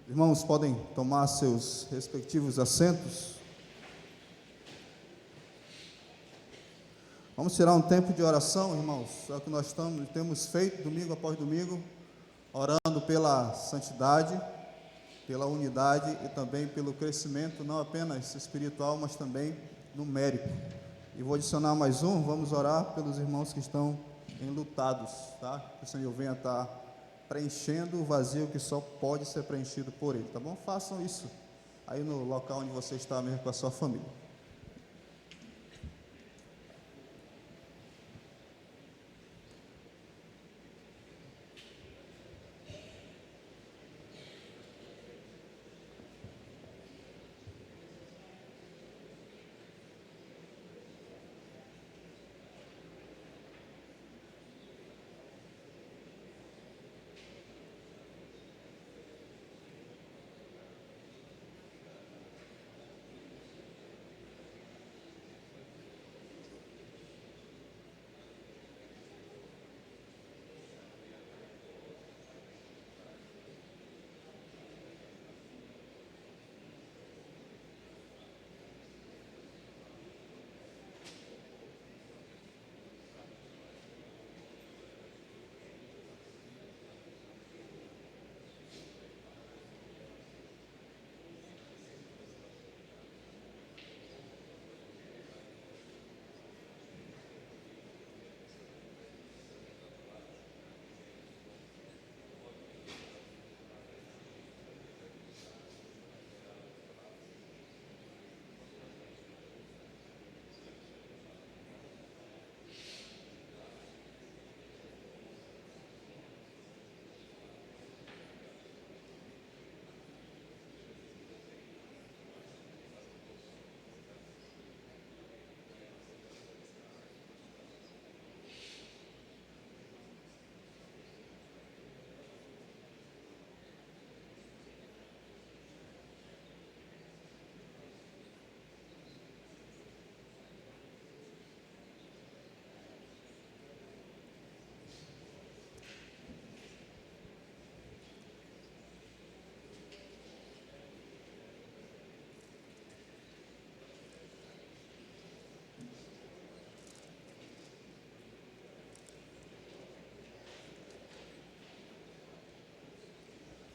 Irmãos, podem tomar seus respectivos assentos. Vamos tirar um tempo de oração, irmãos. É o que nós temos feito domingo após domingo, orando pela santidade, pela unidade e também pelo crescimento, não apenas espiritual, mas também numérico. E vou adicionar mais um. Vamos orar pelos irmãos que estão enlutados, tá? Que o Senhor venha estar preenchendo o vazio que só pode ser preenchido por Ele, tá bom? Façam isso aí no local onde você está mesmo com a sua família.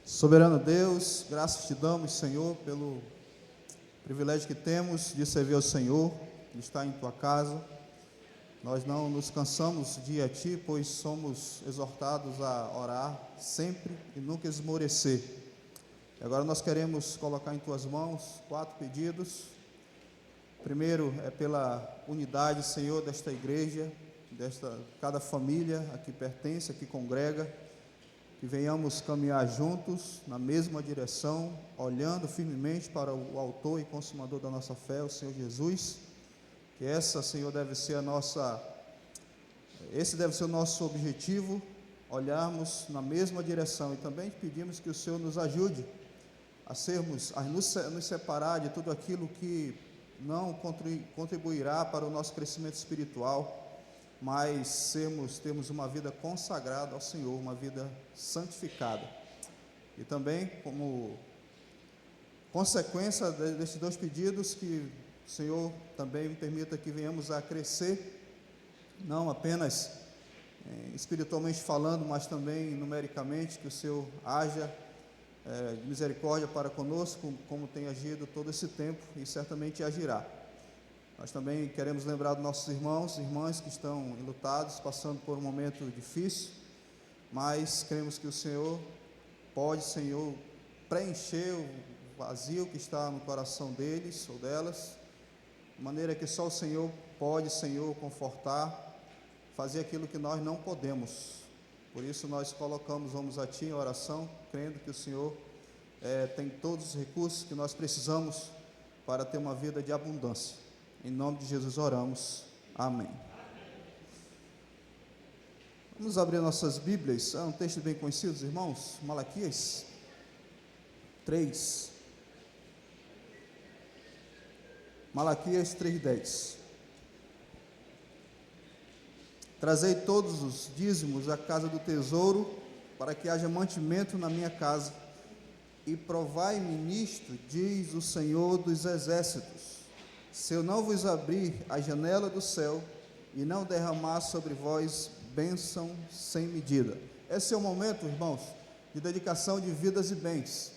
Soberano Deus, graças te damos, Senhor, pelo privilégio que temos de servir ao Senhor, de estar em tua casa. Nós não nos cansamos de ir a ti, pois somos exortados a orar sempre e nunca esmorecer. E agora nós queremos colocar em tuas mãos 4 pedidos. Primeiro é pela unidade, Senhor, desta igreja, cada família a que pertence, a que congrega, que venhamos caminhar juntos na mesma direção, olhando firmemente para o autor e consumador da nossa fé, o Senhor Jesus. Que Senhor, esse deve ser o nosso objetivo, olharmos na mesma direção. E também pedimos que o Senhor nos ajude a nos separar de tudo aquilo que não contribuirá para o nosso crescimento espiritual, mas termos uma vida consagrada ao Senhor, uma vida santificada. E também, como consequência desses 2 pedidos, que o Senhor também permita que venhamos a crescer, não apenas espiritualmente falando, mas também numericamente, que o Senhor haja de misericórdia para conosco, como tem agido todo esse tempo e certamente agirá. Nós também queremos lembrar dos nossos irmãos e irmãs que estão enlutados, passando por um momento difícil, mas cremos que o Senhor pode, Senhor, preencher o vazio que está no coração deles ou delas, de maneira que só o Senhor pode, Senhor, confortar, fazer aquilo que nós não podemos. Por isso nós vamos a Ti em oração, crendo que o Senhor tem todos os recursos que nós precisamos para ter uma vida de abundância. Em nome de Jesus oramos. Amém. Vamos abrir nossas Bíblias. É um texto bem conhecido, irmãos. Malaquias 3. Malaquias 3:10. Trazei todos os dízimos à casa do tesouro, para que haja mantimento na minha casa, e provai-me nisto, diz o Senhor dos Exércitos, se eu não vos abrir a janela do céu e não derramar sobre vós bênção sem medida. Esse é o momento, irmãos, de dedicação de vidas e bens.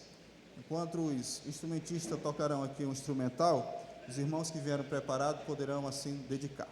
Enquanto os instrumentistas tocarão aqui um instrumental, os irmãos que vieram preparados poderão assim dedicar.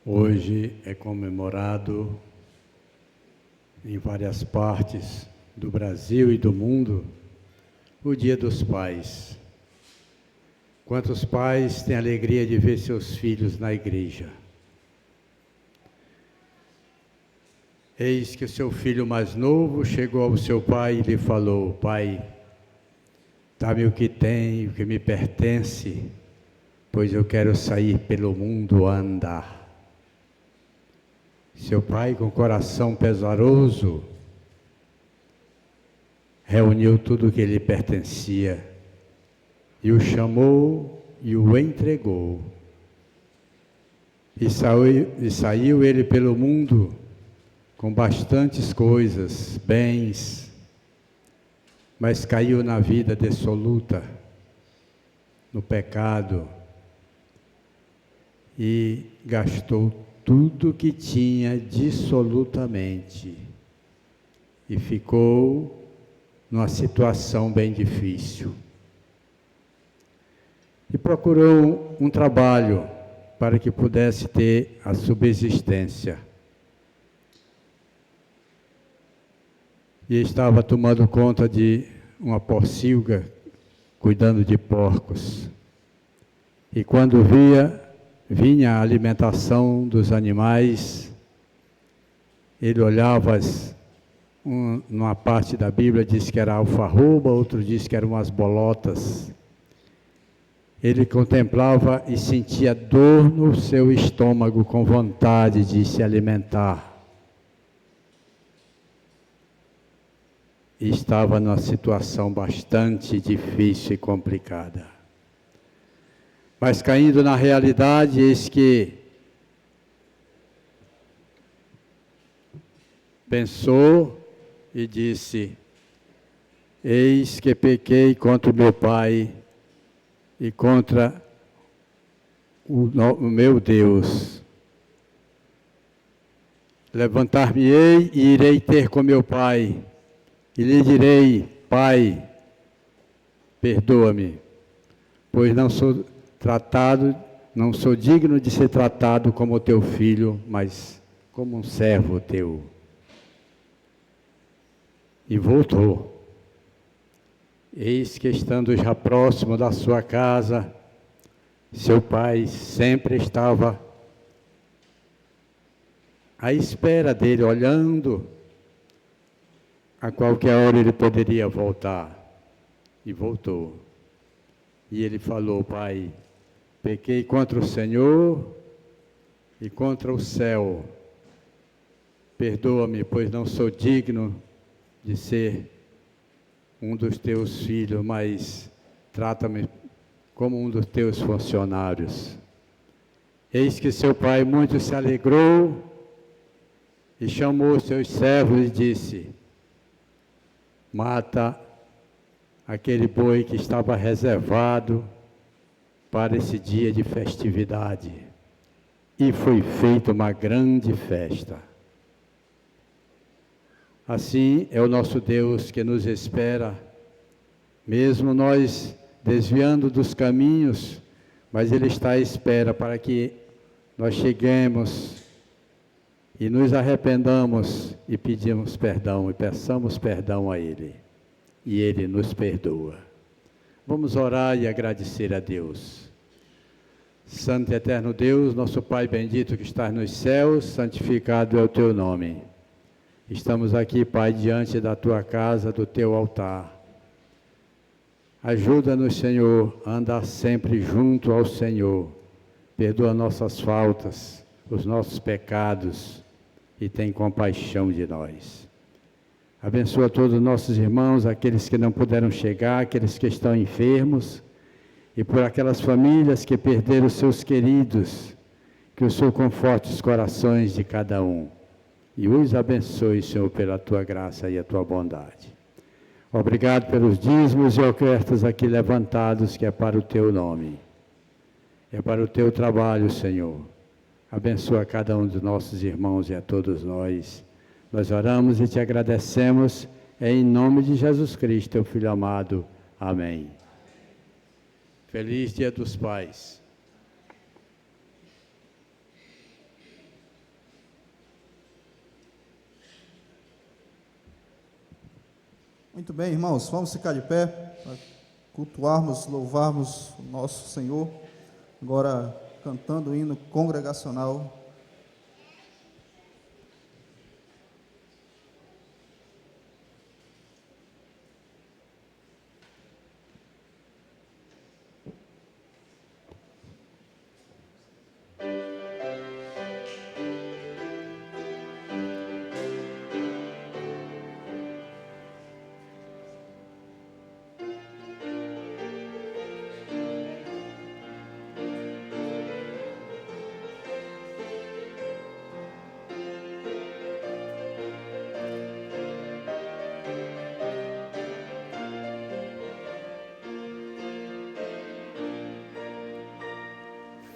Hoje é comemorado em várias partes do Brasil e do mundo o Dia dos Pais. Quantos pais têm a alegria de ver seus filhos na igreja? Eis que o seu filho mais novo chegou ao seu pai e lhe falou: Pai, dá-me o que tem, o que me pertence, pois eu quero sair pelo mundo a andar. Seu pai, com coração pesaroso, reuniu tudo o que lhe pertencia e o chamou e o entregou. E saiu ele pelo mundo com bastantes coisas, bens, mas caiu na vida dissoluta, no pecado, e gastou tudo que tinha dissolutamente e ficou numa situação bem difícil. E procurou um trabalho para que pudesse ter a subsistência. E estava tomando conta de uma pocilga, cuidando de porcos. E quando vinha a alimentação dos animais, ele olhava, numa parte da Bíblia diz que era alfarroba, outro diz que eram umas bolotas. Ele contemplava e sentia dor no seu estômago, com vontade de se alimentar. E estava numa situação bastante difícil e complicada. Mas caindo na realidade, eis que pensou e disse: eis que pequei contra o meu Pai e contra o meu Deus. Levantar-me-ei e irei ter com meu Pai, e lhe direi: Pai, perdoa-me, pois não sou digno de ser tratado como teu filho, mas como um servo teu. E voltou. Eis que, estando já próximo da sua casa, seu pai sempre estava à espera dele, olhando a qualquer hora ele poderia voltar. E voltou. E ele falou: Pai, pequei contra o Senhor e contra o céu. Perdoa-me, pois não sou digno de ser um dos teus filhos, mas trata-me como um dos teus funcionários. Eis que seu pai muito se alegrou e chamou seus servos e disse: mata aquele boi que estava reservado para esse dia de festividade. E foi feita uma grande festa. Assim é o nosso Deus que nos espera, mesmo nós desviando dos caminhos, mas Ele está à espera para que nós cheguemos e nos arrependamos e pedimos perdão e peçamos perdão a Ele. E Ele nos perdoa. Vamos orar e agradecer a Deus. Santo e eterno Deus, nosso Pai bendito que estás nos céus, santificado é o Teu nome. Estamos aqui, Pai, diante da Tua casa, do Teu altar. Ajuda-nos, Senhor, a andar sempre junto ao Senhor. Perdoa nossas faltas, os nossos pecados e tem compaixão de nós. Abençoa todos os nossos irmãos, aqueles que não puderam chegar, aqueles que estão enfermos, e por aquelas famílias que perderam seus queridos, que o Senhor conforte os corações de cada um. E os abençoe, Senhor, pela Tua graça e a Tua bondade. Obrigado pelos dízimos e ofertas aqui levantados, que é para o Teu nome. É para o Teu trabalho, Senhor. Abençoa cada um dos nossos irmãos e a todos nós. Nós oramos e Te agradecemos, em nome de Jesus Cristo, Teu Filho amado. Amém. Feliz Dia dos Pais. Muito bem, irmãos, vamos ficar de pé para cultuarmos, louvarmos o nosso Senhor, agora cantando o hino congregacional.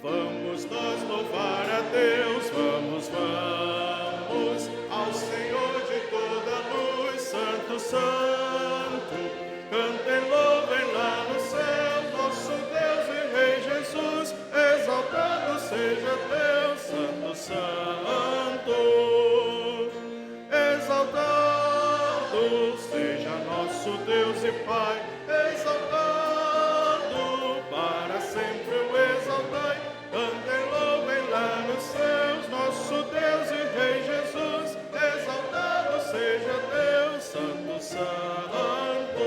Vamos nós louvar a Deus, vamos, vamos, ao Senhor de toda luz, Santo, Santo, cantem, louvem lá no céu, nosso Deus e Rei Jesus, exaltado seja Deus, Santo, Santo, exaltado seja nosso Deus e Pai, exaltado para sempre o exaltai. Cantem, louvem lá nos céus, nosso Deus e Rei Jesus, exaltado seja Deus, Santo, Santo.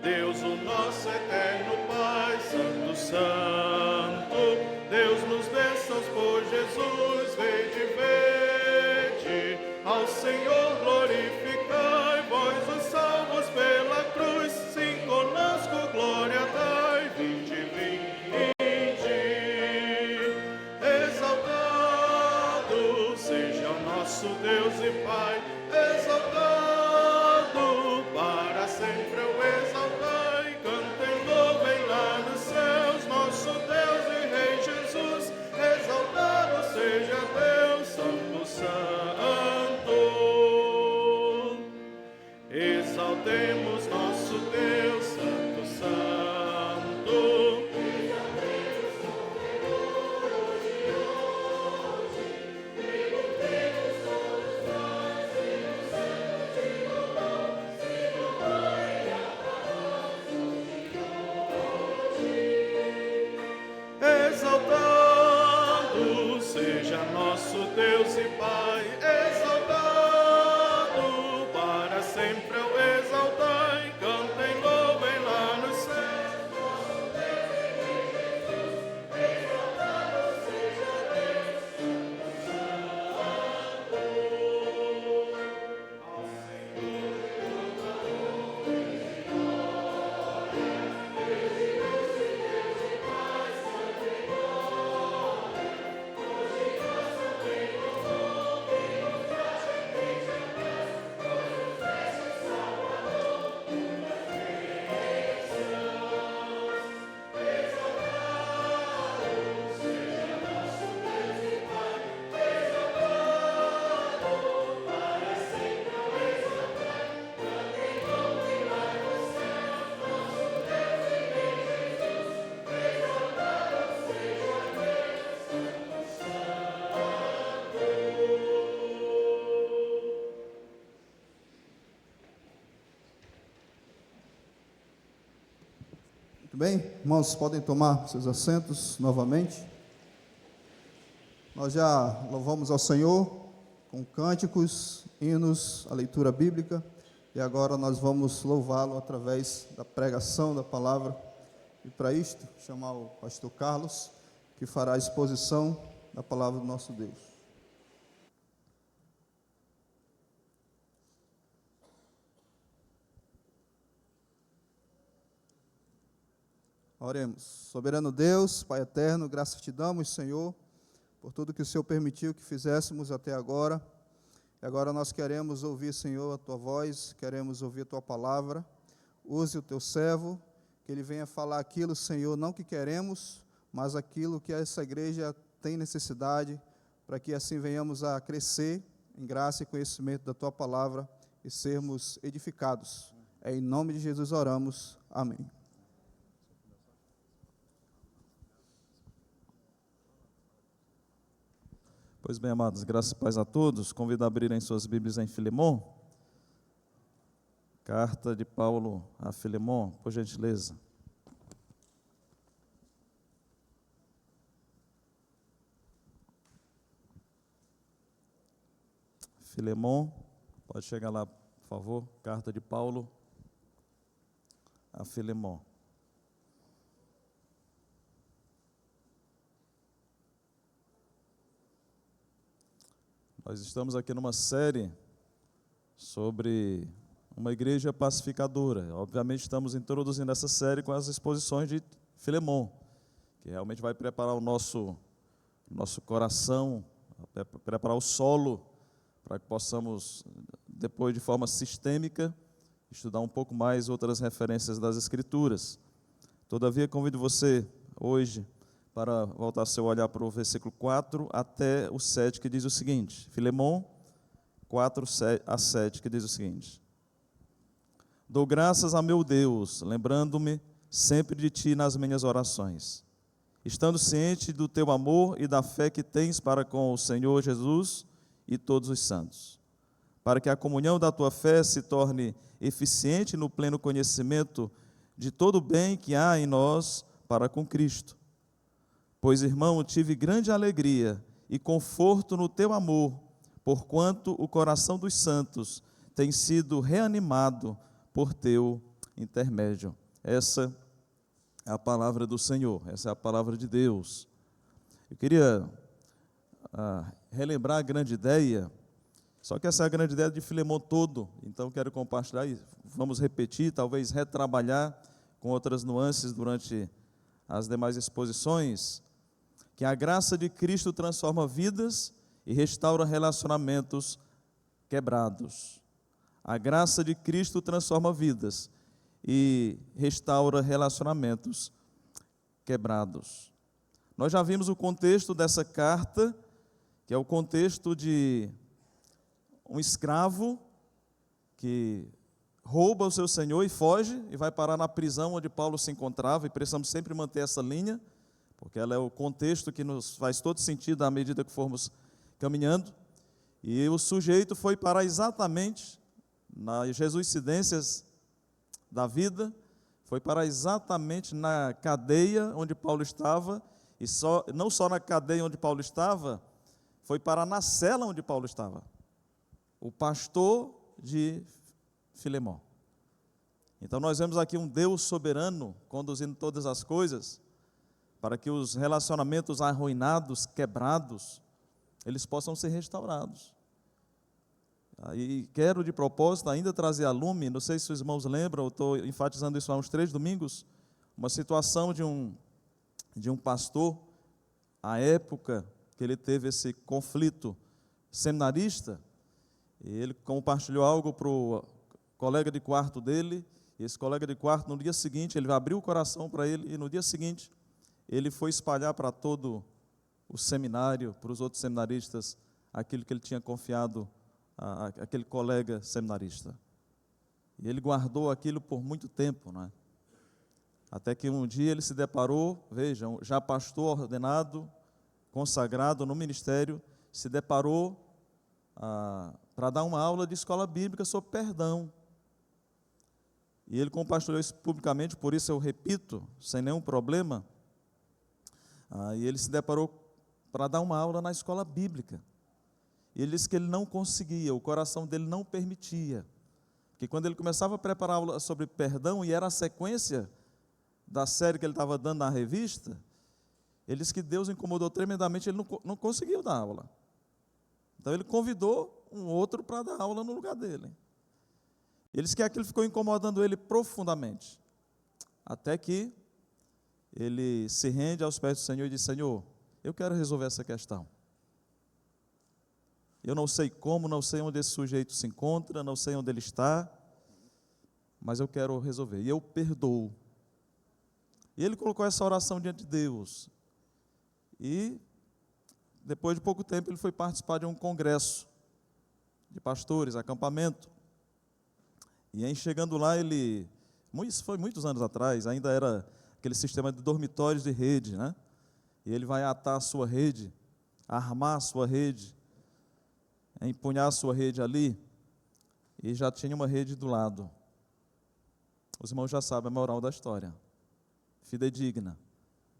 Deus, o nosso eterno Pai, Santo, Santo. Deus nos bênçãos por Jesus, vede, vede. Ao Senhor glorificai, vós os salvos pela cruz, sim, conosco glória dai, vinde, vinde. Nosso Deus e Pai, exaltado, para sempre o exaltai. Cantem, louvem lá nos céus, nosso Deus e Rei Jesus, exaltado seja Deus, Santo, Santo. Exaltemos nosso Deus, Santo, Santo. Deus e Pai, exaltado, para sempre eu exaltai, cantem, louvem lá no céu. Muito bem, irmãos, podem tomar seus assentos novamente. Nós já louvamos ao Senhor com cânticos, hinos, a leitura bíblica, e agora nós vamos louvá-lo através da pregação da palavra. E para isto, chamar o pastor Carlos, que fará a exposição da palavra do nosso Deus. Oremos. Soberano Deus, Pai eterno, graças te damos, Senhor, por tudo que o Senhor permitiu que fizéssemos até agora. E agora nós queremos ouvir, Senhor, a tua voz, queremos ouvir a tua palavra. Use o teu servo, que ele venha falar aquilo, Senhor, não que queremos, mas aquilo que essa igreja tem necessidade, para que assim venhamos a crescer em graça e conhecimento da tua palavra e sermos edificados. É em nome de Jesus oramos. Amém. Pois bem, amados, graças e paz a todos. Convido a abrirem suas Bíblias em Filemon. Carta de Paulo a Filemon, por gentileza. Filemon, pode chegar lá, por favor. Carta de Paulo a Filemon. Nós estamos aqui numa série sobre uma igreja pacificadora. Obviamente estamos introduzindo essa série com as exposições de Filemon, que realmente vai preparar o nosso coração, preparar o solo para que possamos, depois de forma sistêmica, estudar um pouco mais outras referências das Escrituras. Todavia, convido você hoje para voltar seu olhar para o versículo 4 até o 7, que diz o seguinte, Filemon 4 a 7, que diz o seguinte: Dou graças a meu Deus, lembrando-me sempre de ti nas minhas orações, estando ciente do teu amor e da fé que tens para com o Senhor Jesus e todos os santos, para que a comunhão da tua fé se torne eficiente no pleno conhecimento de todo o bem que há em nós para com Cristo. Pois, irmão, tive grande alegria e conforto no teu amor, porquanto o coração dos santos tem sido reanimado por teu intermédio. Essa é a palavra do Senhor, essa é a palavra de Deus. Eu queria relembrar a grande ideia, só que essa é a grande ideia de Filemon todo, então quero compartilhar e vamos repetir, talvez retrabalhar com outras nuances durante as demais exposições, que a graça de Cristo transforma vidas e restaura relacionamentos quebrados. A graça de Cristo transforma vidas e restaura relacionamentos quebrados. Nós já vimos o contexto dessa carta, que é o contexto de um escravo que rouba o seu senhor e foge e vai parar na prisão onde Paulo se encontrava, e precisamos sempre manter essa linha, porque ela é o contexto que nos faz todo sentido à medida que formos caminhando. E o sujeito foi parar exatamente nas jesuicidências da vida, foi parar exatamente na cadeia onde Paulo estava, e não só na cadeia onde Paulo estava, foi parar na cela onde Paulo estava. O pastor de Filemon. Então nós vemos aqui um Deus soberano conduzindo todas as coisas para que os relacionamentos arruinados, quebrados, eles possam ser restaurados. E quero de propósito ainda trazer a lume, não sei se os irmãos lembram, eu estou enfatizando isso há uns 3 domingos, uma situação de um pastor, à época que ele teve esse conflito seminarista, e ele compartilhou algo para o colega de quarto dele, e esse colega de quarto, no dia seguinte, ele abriu o coração para ele, e no dia seguinte, ele foi espalhar para todo o seminário, para os outros seminaristas, aquilo que ele tinha confiado aquele colega seminarista. E ele guardou aquilo por muito tempo, não é? Até que um dia ele se deparou, vejam, já pastor ordenado, consagrado no ministério, se deparou para dar uma aula de escola bíblica sobre perdão. E ele compartilhou isso publicamente, por isso eu repito, sem nenhum problema. E ele se deparou para dar uma aula na escola bíblica. E ele disse que ele não conseguia, o coração dele não permitia. Que quando ele começava a preparar a aula sobre perdão, e era a sequência da série que ele estava dando na revista, ele disse que Deus incomodou tremendamente, ele não conseguiu dar aula. Então ele convidou um outro para dar aula no lugar dele. Ele disse que aquilo ficou incomodando ele profundamente. Até que ele se rende aos pés do Senhor e diz: Senhor, eu quero resolver essa questão. Eu não sei como, não sei onde esse sujeito se encontra, não sei onde ele está, mas eu quero resolver. E eu perdoo. E ele colocou essa oração diante de Deus. E, depois de pouco tempo, ele foi participar de um congresso de pastores, acampamento. E em chegando lá, isso foi muitos anos atrás, ainda era aquele sistema de dormitórios de rede, né? E ele vai atar a sua rede, armar a sua rede, empunhar a sua rede ali, e já tinha uma rede do lado. Os irmãos já sabem a moral da história. Fidedigna.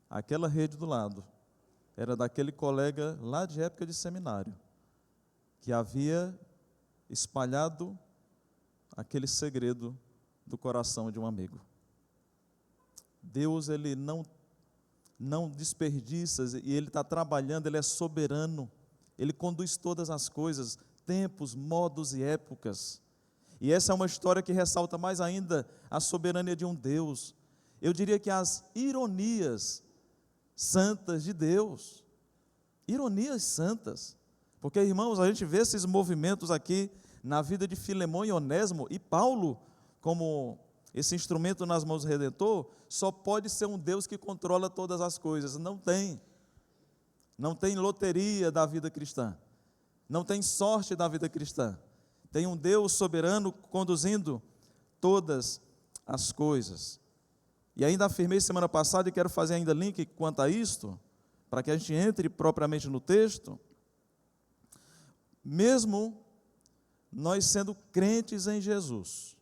Aquela rede do lado era daquele colega lá de época de seminário, que havia espalhado aquele segredo do coração de um amigo. Deus, ele não desperdiça, e ele está trabalhando, ele é soberano, ele conduz todas as coisas, tempos, modos e épocas. E essa é uma história que ressalta mais ainda a soberania de um Deus. Eu diria que as ironias santas de Deus. Ironias santas. Porque, irmãos, a gente vê esses movimentos aqui na vida de Filemão e Onésimo, e Paulo, como esse instrumento nas mãos do Redentor, só pode ser um Deus que controla todas as coisas. Não tem. Não tem loteria da vida cristã. Não tem sorte da vida cristã. Tem um Deus soberano conduzindo todas as coisas. E ainda afirmei semana passada, e quero fazer ainda link quanto a isto, para que a gente entre propriamente no texto. Mesmo nós sendo crentes em Jesus,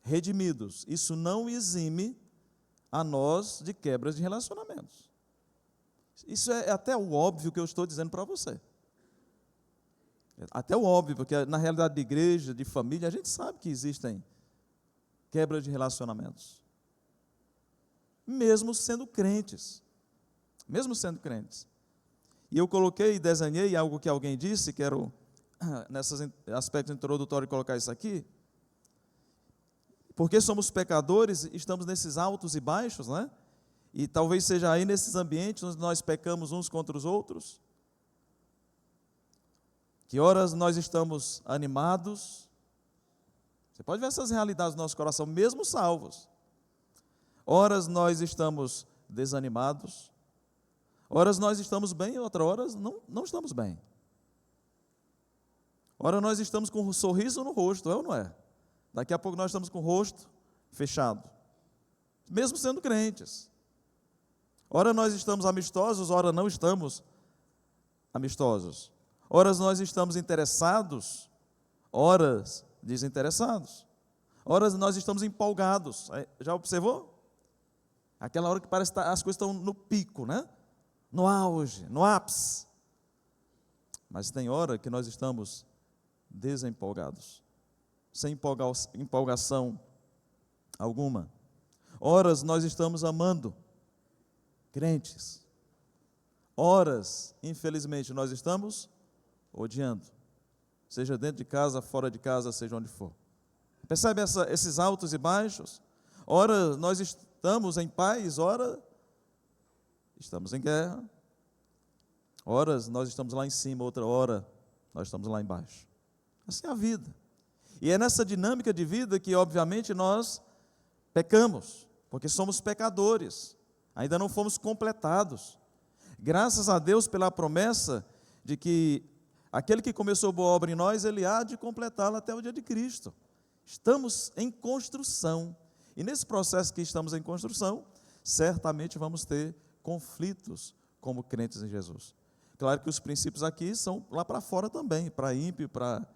redimidos, isso não exime a nós de quebras de relacionamentos. Isso é até o óbvio que eu estou dizendo para você. Até o óbvio, porque na realidade de igreja, de família, a gente sabe que existem quebras de relacionamentos. Mesmo sendo crentes. Mesmo sendo crentes. E eu coloquei e desenhei algo que alguém disse, quero, nesses aspectos introdutórios, colocar isso aqui. Porque somos pecadores, estamos nesses altos e baixos, né? E talvez seja aí nesses ambientes onde nós pecamos uns contra os outros. Que horas nós estamos animados. Você pode ver essas realidades do nosso coração, mesmo salvos. Horas nós estamos desanimados. Horas nós estamos bem, outras horas não estamos bem. Ora nós estamos com um sorriso no rosto, é ou não é? Daqui a pouco nós estamos com o rosto fechado. Mesmo sendo crentes. Ora nós estamos amistosos, ora não estamos amistosos. Ora nós estamos interessados, horas desinteressados. Ora nós estamos empolgados. Já observou? Aquela hora que parece que as coisas estão no pico, né? No auge, no ápice. Mas tem hora que nós estamos desempolgados, sem empolgação alguma. Horas nós estamos amando crentes. Horas, infelizmente, nós estamos odiando. Seja dentro de casa, fora de casa, seja onde for. Percebe esses altos e baixos? Ora nós estamos em paz, ora estamos em guerra. Horas nós estamos lá em cima, outra hora nós estamos lá embaixo. Assim é a vida. E é nessa dinâmica de vida que, obviamente, nós pecamos, porque somos pecadores, ainda não fomos completados. Graças a Deus pela promessa de que aquele que começou boa obra em nós, ele há de completá-la até o dia de Cristo. Estamos em construção, e nesse processo que estamos em construção, certamente vamos ter conflitos como crentes em Jesus. Claro que os princípios aqui são lá para fora também, para ímpio, para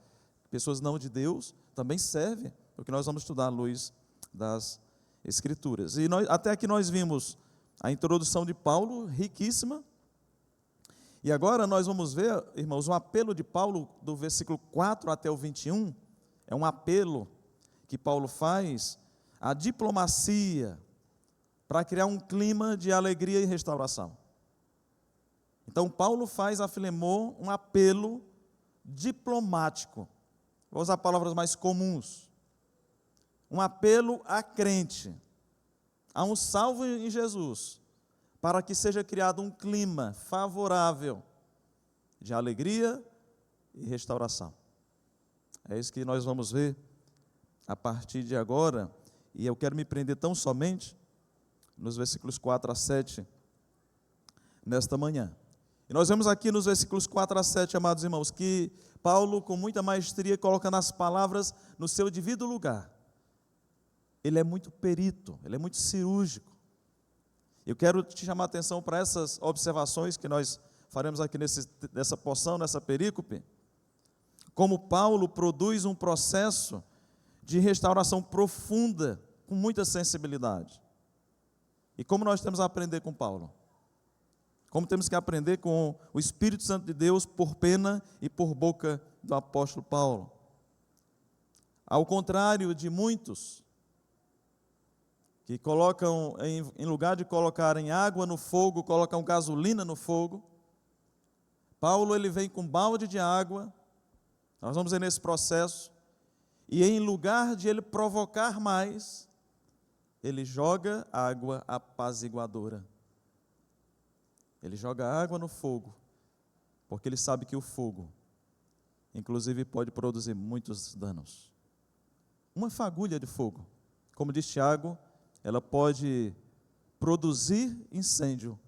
pessoas não de Deus, também serve, porque nós vamos estudar à luz das Escrituras. E até aqui nós vimos a introdução de Paulo, riquíssima, e agora nós vamos ver, irmãos, o apelo de Paulo do versículo 4 até o 21, é um apelo que Paulo faz à diplomacia, para criar um clima de alegria e restauração. Então, Paulo faz a Filemon um apelo diplomático. Vou usar palavras mais comuns. Um apelo a crente, a um salvo em Jesus, para que seja criado um clima favorável de alegria e restauração. É isso que nós vamos ver a partir de agora, e eu quero me prender tão somente nos versículos 4 a 7, nesta manhã. E nós vemos aqui nos versículos 4 a 7, amados irmãos, que Paulo, com muita maestria, colocando as palavras no seu devido lugar. Ele é muito perito, ele é muito cirúrgico. Eu quero te chamar a atenção para essas observações que nós faremos aqui nessa porção, nessa perícope. Como Paulo produz um processo de restauração profunda, com muita sensibilidade. E como nós temos a aprender com Paulo? Como temos que aprender com o Espírito Santo de Deus por pena e por boca do apóstolo Paulo. Ao contrário de muitos que colocam, em lugar de colocarem água no fogo, colocam gasolina no fogo, Paulo ele vem com balde de água, nós vamos ver nesse processo, e em lugar de ele provocar mais, ele joga água apaziguadora. Ele joga água no fogo, porque ele sabe que o fogo, inclusive, pode produzir muitos danos. Uma fagulha de fogo, como diz Tiago, ela pode produzir incêndio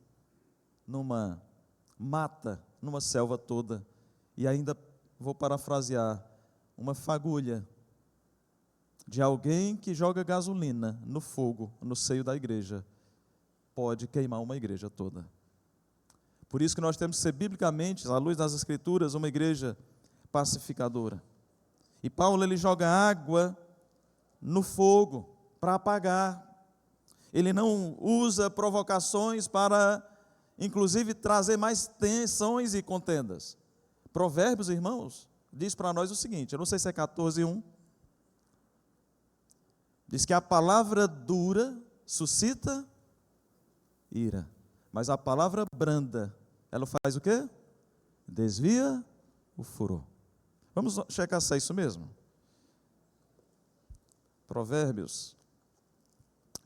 numa mata, numa selva toda, e ainda, vou parafrasear, uma fagulha de alguém que joga gasolina no fogo, no seio da igreja, pode queimar uma igreja toda. Por isso que nós temos que ser, biblicamente, à luz das Escrituras, uma igreja pacificadora. E Paulo, ele joga água no fogo para apagar. Ele não usa provocações para, inclusive, trazer mais tensões e contendas. Provérbios, irmãos, diz para nós o seguinte, eu não sei se é 14:1, diz que a palavra dura suscita ira, mas a palavra branda, ela faz o quê? Desvia o furor. Vamos checar se é isso mesmo. Provérbios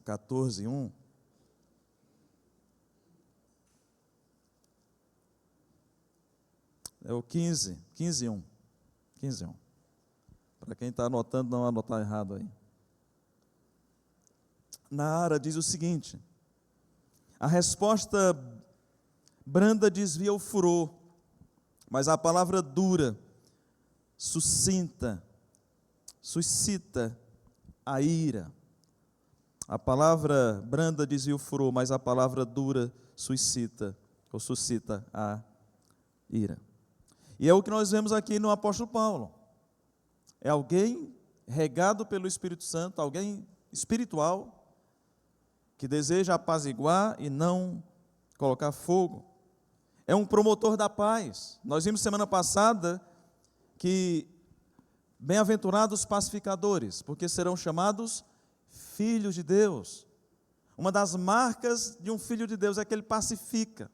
14:1. É o 15:1. Para quem está anotando, não anotar errado aí. Naara diz o seguinte: a resposta branda desvia o furor, mas a palavra dura suscita a ira. A palavra branda desvia o furor, mas a palavra dura suscita a ira. E é o que nós vemos aqui no apóstolo Paulo. É alguém regado pelo Espírito Santo, alguém espiritual, que deseja apaziguar e não colocar fogo. é um promotor da paz. Nós vimos semana passada que bem-aventurados os pacificadores, porque serão chamados filhos de Deus. Uma das marcas de um filho de Deus é que ele pacifica.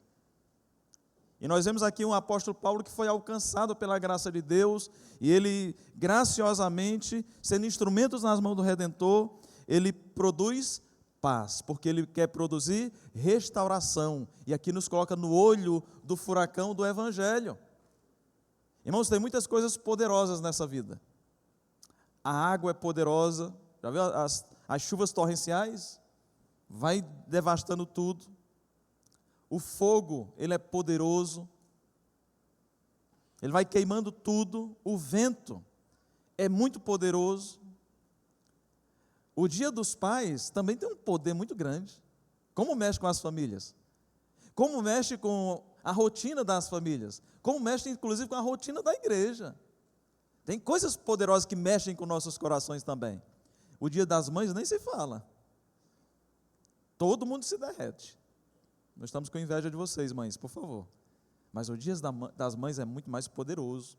E nós vemos aqui um apóstolo Paulo que foi alcançado pela graça de Deus, e ele, graciosamente, sendo instrumentos nas mãos do Redentor, ele produz paz, porque ele quer produzir restauração. E aqui nos coloca no olho do furacão do Evangelho. Irmãos, tem muitas coisas poderosas nessa vida. A água é poderosa, já viu as chuvas torrenciais? Vai devastando tudo. O fogo, ele é poderoso, ele vai queimando tudo. O vento é muito poderoso. O Dia dos Pais também tem um poder muito grande. Como mexe com as famílias? Como mexe com a rotina das famílias? Como mexe, inclusive, com a rotina da igreja? Tem coisas poderosas que mexem com nossos corações também. O Dia das Mães nem se fala. Todo mundo se derrete. Nós estamos com inveja de vocês, mães, por favor. Mas o Dia das Mães é muito mais poderoso.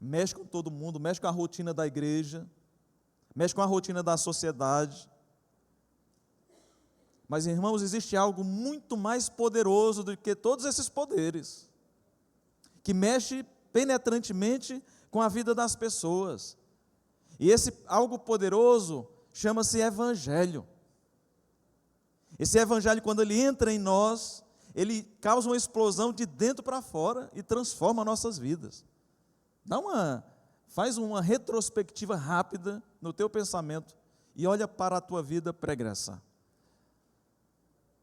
Mexe com todo mundo, mexe com a rotina da igreja, mexe com a rotina da sociedade. Mas, irmãos, existe algo muito mais poderoso do que todos esses poderes, que mexe penetrantemente com a vida das pessoas. E esse algo poderoso chama-se Evangelho. Esse Evangelho, quando ele entra em nós, ele causa uma explosão de dentro para fora e transforma nossas vidas. Faz uma retrospectiva rápida no teu pensamento e olha para a tua vida pregressa.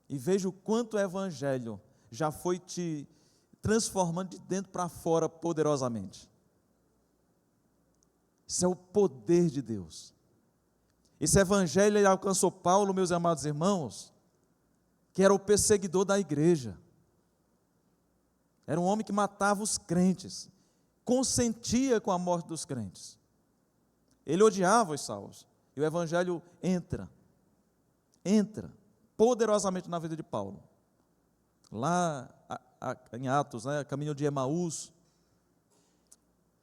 E veja o quanto o Evangelho já foi te transformando de dentro para fora poderosamente. Isso é o poder de Deus. Esse Evangelho ele alcançou Paulo, meus amados irmãos, que era o perseguidor da igreja. Era um homem que matava os crentes, consentia com a morte dos crentes. Ele odiava os salvos. E o Evangelho entra poderosamente na vida de Paulo. Lá em Atos, caminho de Emaús,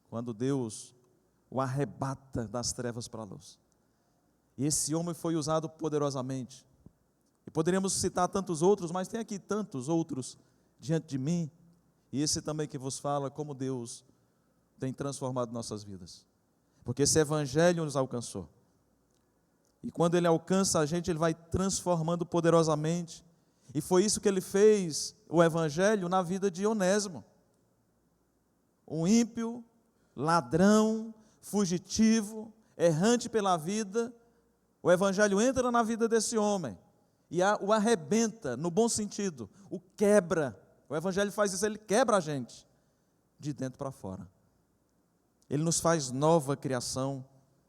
quando Deus o arrebata das trevas para a luz. E esse homem foi usado poderosamente. E poderíamos citar tantos outros, mas tem aqui tantos outros diante de mim. E esse também que vos fala como Deus tem transformado nossas vidas. Porque esse Evangelho nos alcançou. E quando ele alcança a gente, ele vai transformando poderosamente. E foi isso que ele fez, o Evangelho, na vida de Onésimo. Um ímpio, ladrão, fugitivo, errante pela vida. O Evangelho entra na vida desse homem e o arrebenta, no bom sentido, o quebra. O Evangelho faz isso, ele quebra a gente de dentro para fora. Ele nos faz nova criação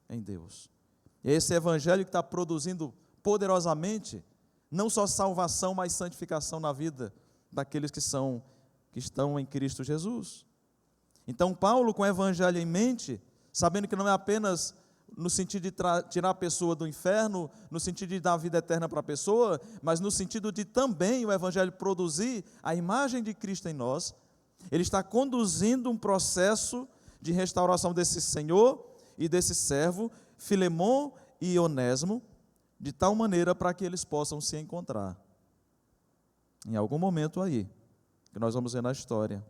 em Deus. E é esse Evangelho que está produzindo poderosamente, não só salvação, mas santificação na vida daqueles que estão em Cristo Jesus. Então, Paulo, com o Evangelho em mente, sabendo que não é apenas no sentido de tirar a pessoa do inferno, no sentido de dar vida eterna para a pessoa, mas no sentido de também o Evangelho produzir a imagem de Cristo em nós, ele está conduzindo um processo de restauração desse Senhor e desse servo, Filemon e Onésimo, de tal maneira para que eles possam se encontrar. Em algum momento aí, que nós vamos ver na história,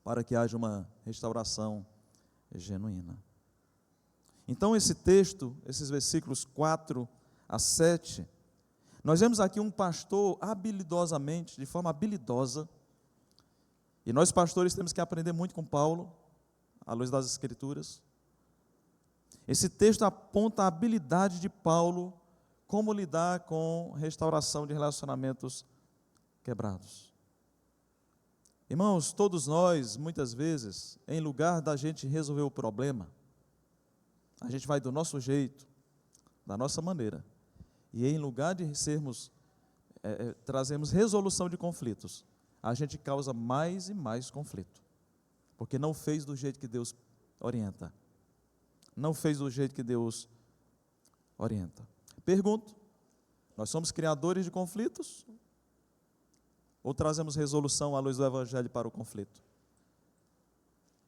para que haja uma restauração genuína. Então esse texto, esses versículos 4 a 7, nós vemos aqui um pastor habilidosamente, de forma habilidosa, e nós pastores temos que aprender muito com Paulo, à luz das Escrituras. Esse texto aponta a habilidade de Paulo, como lidar com restauração de relacionamentos quebrados. Irmãos, todos nós, muitas vezes, em lugar da gente resolver o problema, a gente vai do nosso jeito, da nossa maneira, e em lugar de trazermos resolução de conflitos, a gente causa mais e mais conflito, porque não fez do jeito que Deus orienta. Não fez do jeito que Deus orienta. Pergunto, nós somos criadores de conflitos? ou trazemos resolução à luz do Evangelho para o conflito?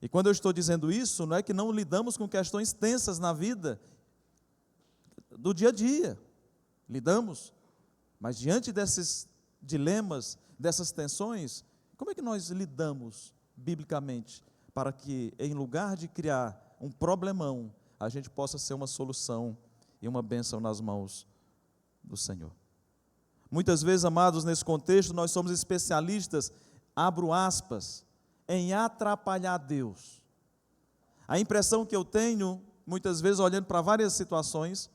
E quando eu estou dizendo isso, não é que não lidamos com questões tensas na vida do dia a dia. Lidamos, mas diante desses dilemas, dessas tensões, como é que nós lidamos biblicamente para que, em lugar de criar um problemão, a gente possa ser uma solução e uma bênção nas mãos do Senhor? Muitas vezes, amados, nesse contexto, nós somos especialistas, abro aspas, em atrapalhar Deus. A impressão que eu tenho, muitas vezes, olhando para várias situações,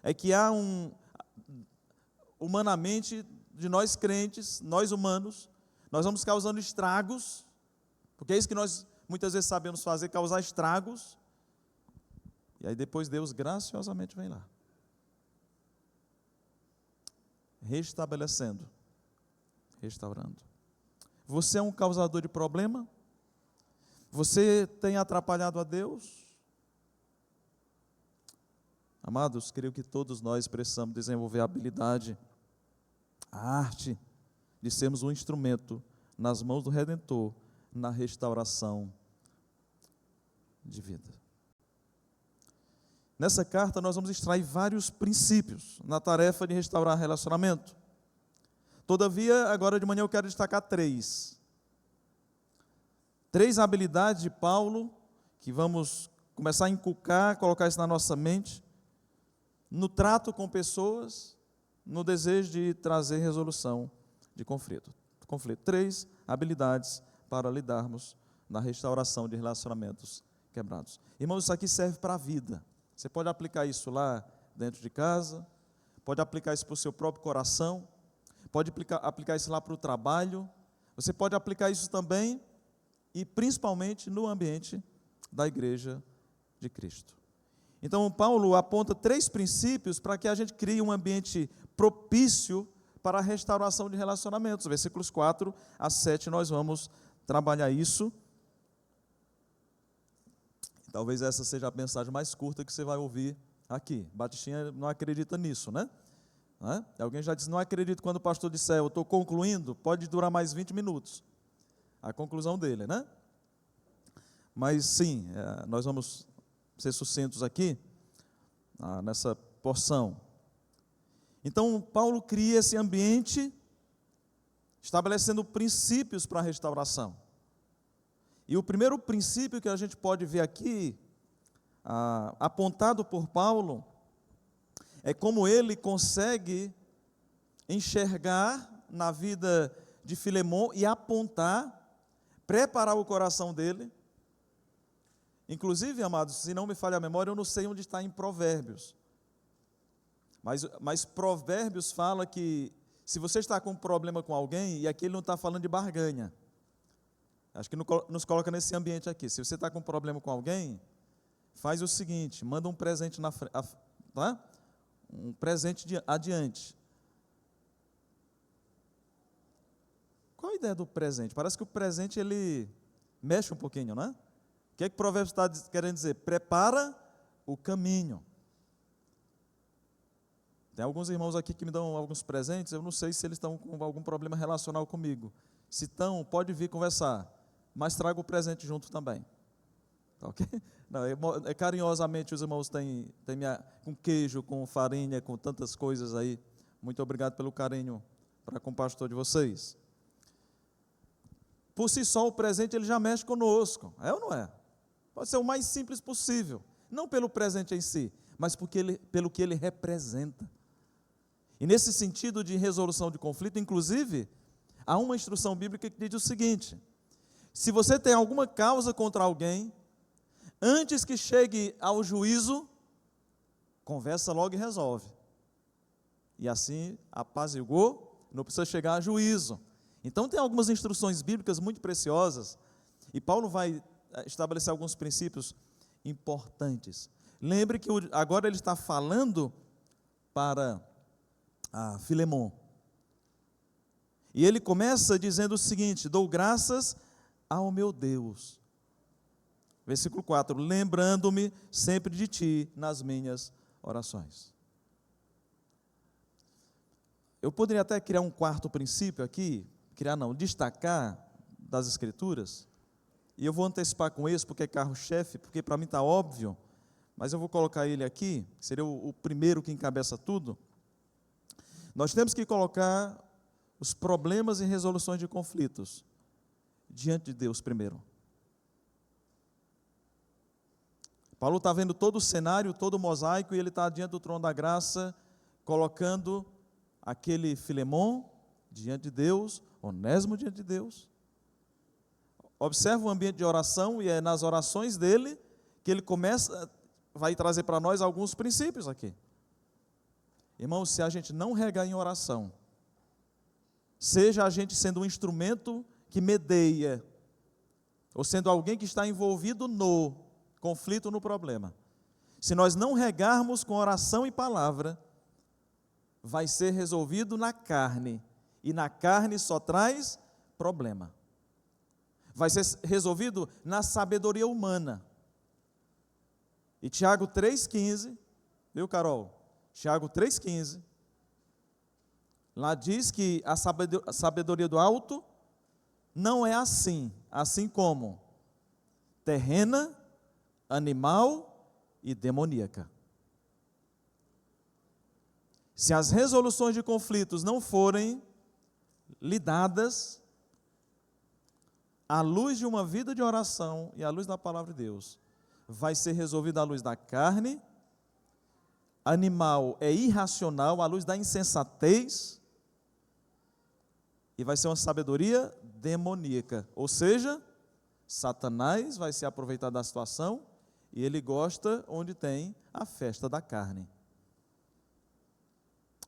é que há humanamente, de nós crentes, nós humanos, nós vamos causando estragos, porque é isso que nós muitas vezes sabemos fazer, causar estragos, e aí depois Deus graciosamente vem lá, restabelecendo, restaurando. Você é um causador de problema? Você tem atrapalhado a Deus? Amados, creio que todos nós precisamos desenvolver a habilidade, a arte de sermos um instrumento nas mãos do Redentor, na restauração de vida. Nessa carta nós vamos extrair vários princípios na tarefa de restaurar relacionamento. Todavia, agora de manhã eu quero destacar três habilidades de Paulo, que vamos começar a inculcar, colocar isso na nossa mente, no trato com pessoas, no desejo de trazer resolução de conflito. 3 habilidades para lidarmos na restauração de relacionamentos quebrados. Irmãos, isso aqui serve para a vida. Você pode aplicar isso lá dentro de casa, pode aplicar isso para o seu próprio coração, pode aplicar isso lá para o trabalho, você pode aplicar isso também e principalmente no ambiente da Igreja de Cristo. Então, Paulo aponta 3 princípios para que a gente crie um ambiente propício para a restauração de relacionamentos. Versículos 4 a 7, nós vamos trabalhar isso. Talvez essa seja a mensagem mais curta que você vai ouvir aqui. Batistinha não acredita nisso, né? Alguém já disse, não acredito quando o pastor disser, eu estou concluindo, pode durar mais 20 minutos. A conclusão dele, né? Mas sim, nós vamos ser sucintos aqui, nessa porção. Então, Paulo cria esse ambiente, estabelecendo princípios para a restauração. E o primeiro princípio que a gente pode ver aqui, apontado por Paulo, é como ele consegue enxergar na vida de Filemon e apontar, preparar o coração dele. Inclusive, amados, se não me falha a memória, eu não sei onde está em Provérbios. Mas Provérbios fala que se você está com um problema com alguém, e aqui ele não está falando de barganha, acho que nos coloca nesse ambiente aqui. Se você está com um problema com alguém, faz o seguinte, manda um presente tá? Um presente adiante. Qual a ideia do presente? Parece que o presente ele mexe um pouquinho, não é? O que é que o Provérbios está querendo dizer? Prepara o caminho. Tem alguns irmãos aqui que me dão alguns presentes, eu não sei se eles estão com algum problema relacional comigo. Se estão, pode vir conversar, mas traga o presente junto também. Tá ok? Não, carinhosamente os irmãos têm com queijo, com farinha, com tantas coisas aí. Muito obrigado pelo carinho para com o pastor de vocês. Por si só o presente ele já mexe conosco, é ou não é? Pode ser o mais simples possível, não pelo presente em si, mas pelo que ele representa. E nesse sentido de resolução de conflito, inclusive, há uma instrução bíblica que diz o seguinte: se você tem alguma causa contra alguém, antes que chegue ao juízo, conversa logo e resolve. E assim apaziguou, não precisa chegar a juízo. Então tem algumas instruções bíblicas muito preciosas, e Paulo vai estabelecer alguns princípios importantes. Lembre que agora ele está falando para Filemon. E ele começa dizendo o seguinte: dou graças ao meu Deus. Versículo 4, lembrando-me sempre de ti nas minhas orações. Eu poderia até criar um quarto princípio aqui, destacar das Escrituras, e eu vou antecipar com esse, porque é carro-chefe, porque para mim está óbvio, mas eu vou colocar ele aqui, seria o primeiro que encabeça tudo. Nós temos que colocar os problemas e resoluções de conflitos diante de Deus primeiro. Paulo está vendo todo o cenário, todo o mosaico, e ele está diante do trono da graça, colocando aquele Filemon diante de Deus, Onésimo diante de Deus. Observa o ambiente de oração, e é nas orações dele que ele vai trazer para nós alguns princípios aqui. Irmãos, se a gente não regar em oração, seja a gente sendo um instrumento que medeia, ou sendo alguém que está envolvido no conflito, no problema, se nós não regarmos com oração e palavra, vai ser resolvido na carne, e na carne só traz problema. Vai ser resolvido na sabedoria humana. E Tiago 3,15, viu, Carol? Tiago 3,15, lá diz que a sabedoria do alto não é assim como terrena, animal e demoníaca. Se as resoluções de conflitos não forem lidadas à luz de uma vida de oração e à luz da palavra de Deus, vai ser resolvido à luz da carne, animal é irracional, à luz da insensatez, e vai ser uma sabedoria demoníaca, ou seja, Satanás vai se aproveitar da situação, e ele gosta onde tem a festa da carne.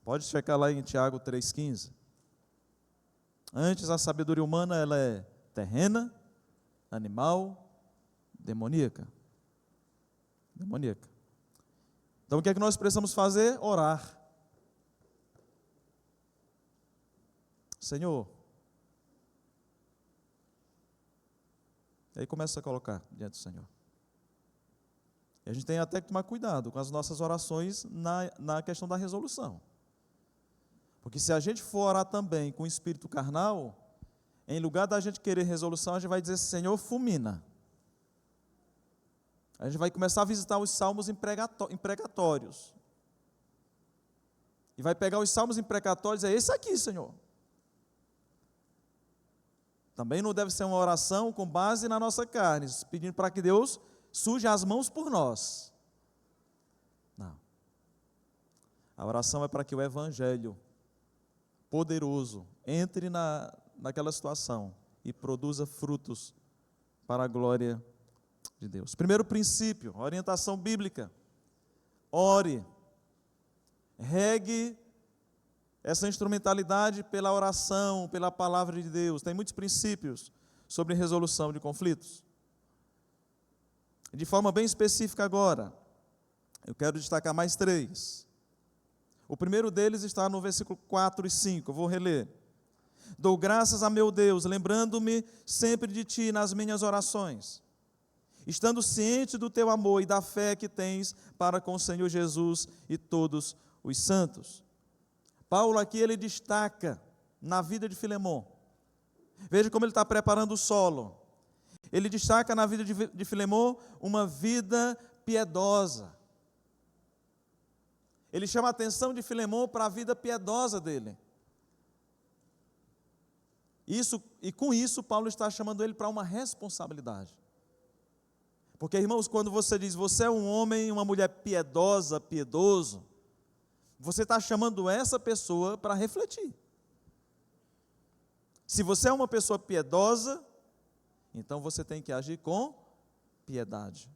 Pode checar lá em Tiago 3,15. Antes, a sabedoria humana ela é terrena, animal, demoníaca. Então, o que é que nós precisamos fazer? Orar. Senhor. E aí começa a colocar diante do Senhor. E a gente tem até que tomar cuidado com as nossas orações na questão da resolução. Porque se a gente for orar também com o espírito carnal, em lugar da gente querer resolução, a gente vai dizer, Senhor, fulmina. A gente vai começar a visitar os salmos imprecatórios. E vai pegar os salmos imprecatórios, é esse aqui, Senhor. Também não deve ser uma oração com base na nossa carne, pedindo para que Deus suje as mãos por nós. Não. A oração é para que o Evangelho poderoso entre naquela situação e produza frutos para a glória de Deus. Primeiro princípio, orientação bíblica. Ore, regue essa instrumentalidade pela oração, pela palavra de Deus. Tem muitos princípios sobre resolução de conflitos. De forma bem específica agora, eu quero destacar mais 3. O primeiro deles está no versículo 4 e 5, eu vou reler. Dou graças a meu Deus, lembrando-me sempre de ti nas minhas orações, estando ciente do teu amor e da fé que tens para com o Senhor Jesus e todos os santos. Paulo aqui, ele destaca na vida de Filemon. Veja como ele está preparando o solo. Ele destaca na vida de Filemon uma vida piedosa. Ele chama a atenção de Filemon para a vida piedosa dele. E com isso, Paulo está chamando ele para uma responsabilidade. Porque, irmãos, quando você diz, você é um homem, uma mulher piedosa, piedoso, você está chamando essa pessoa para refletir. Se você é uma pessoa piedosa, então você tem que agir com piedade.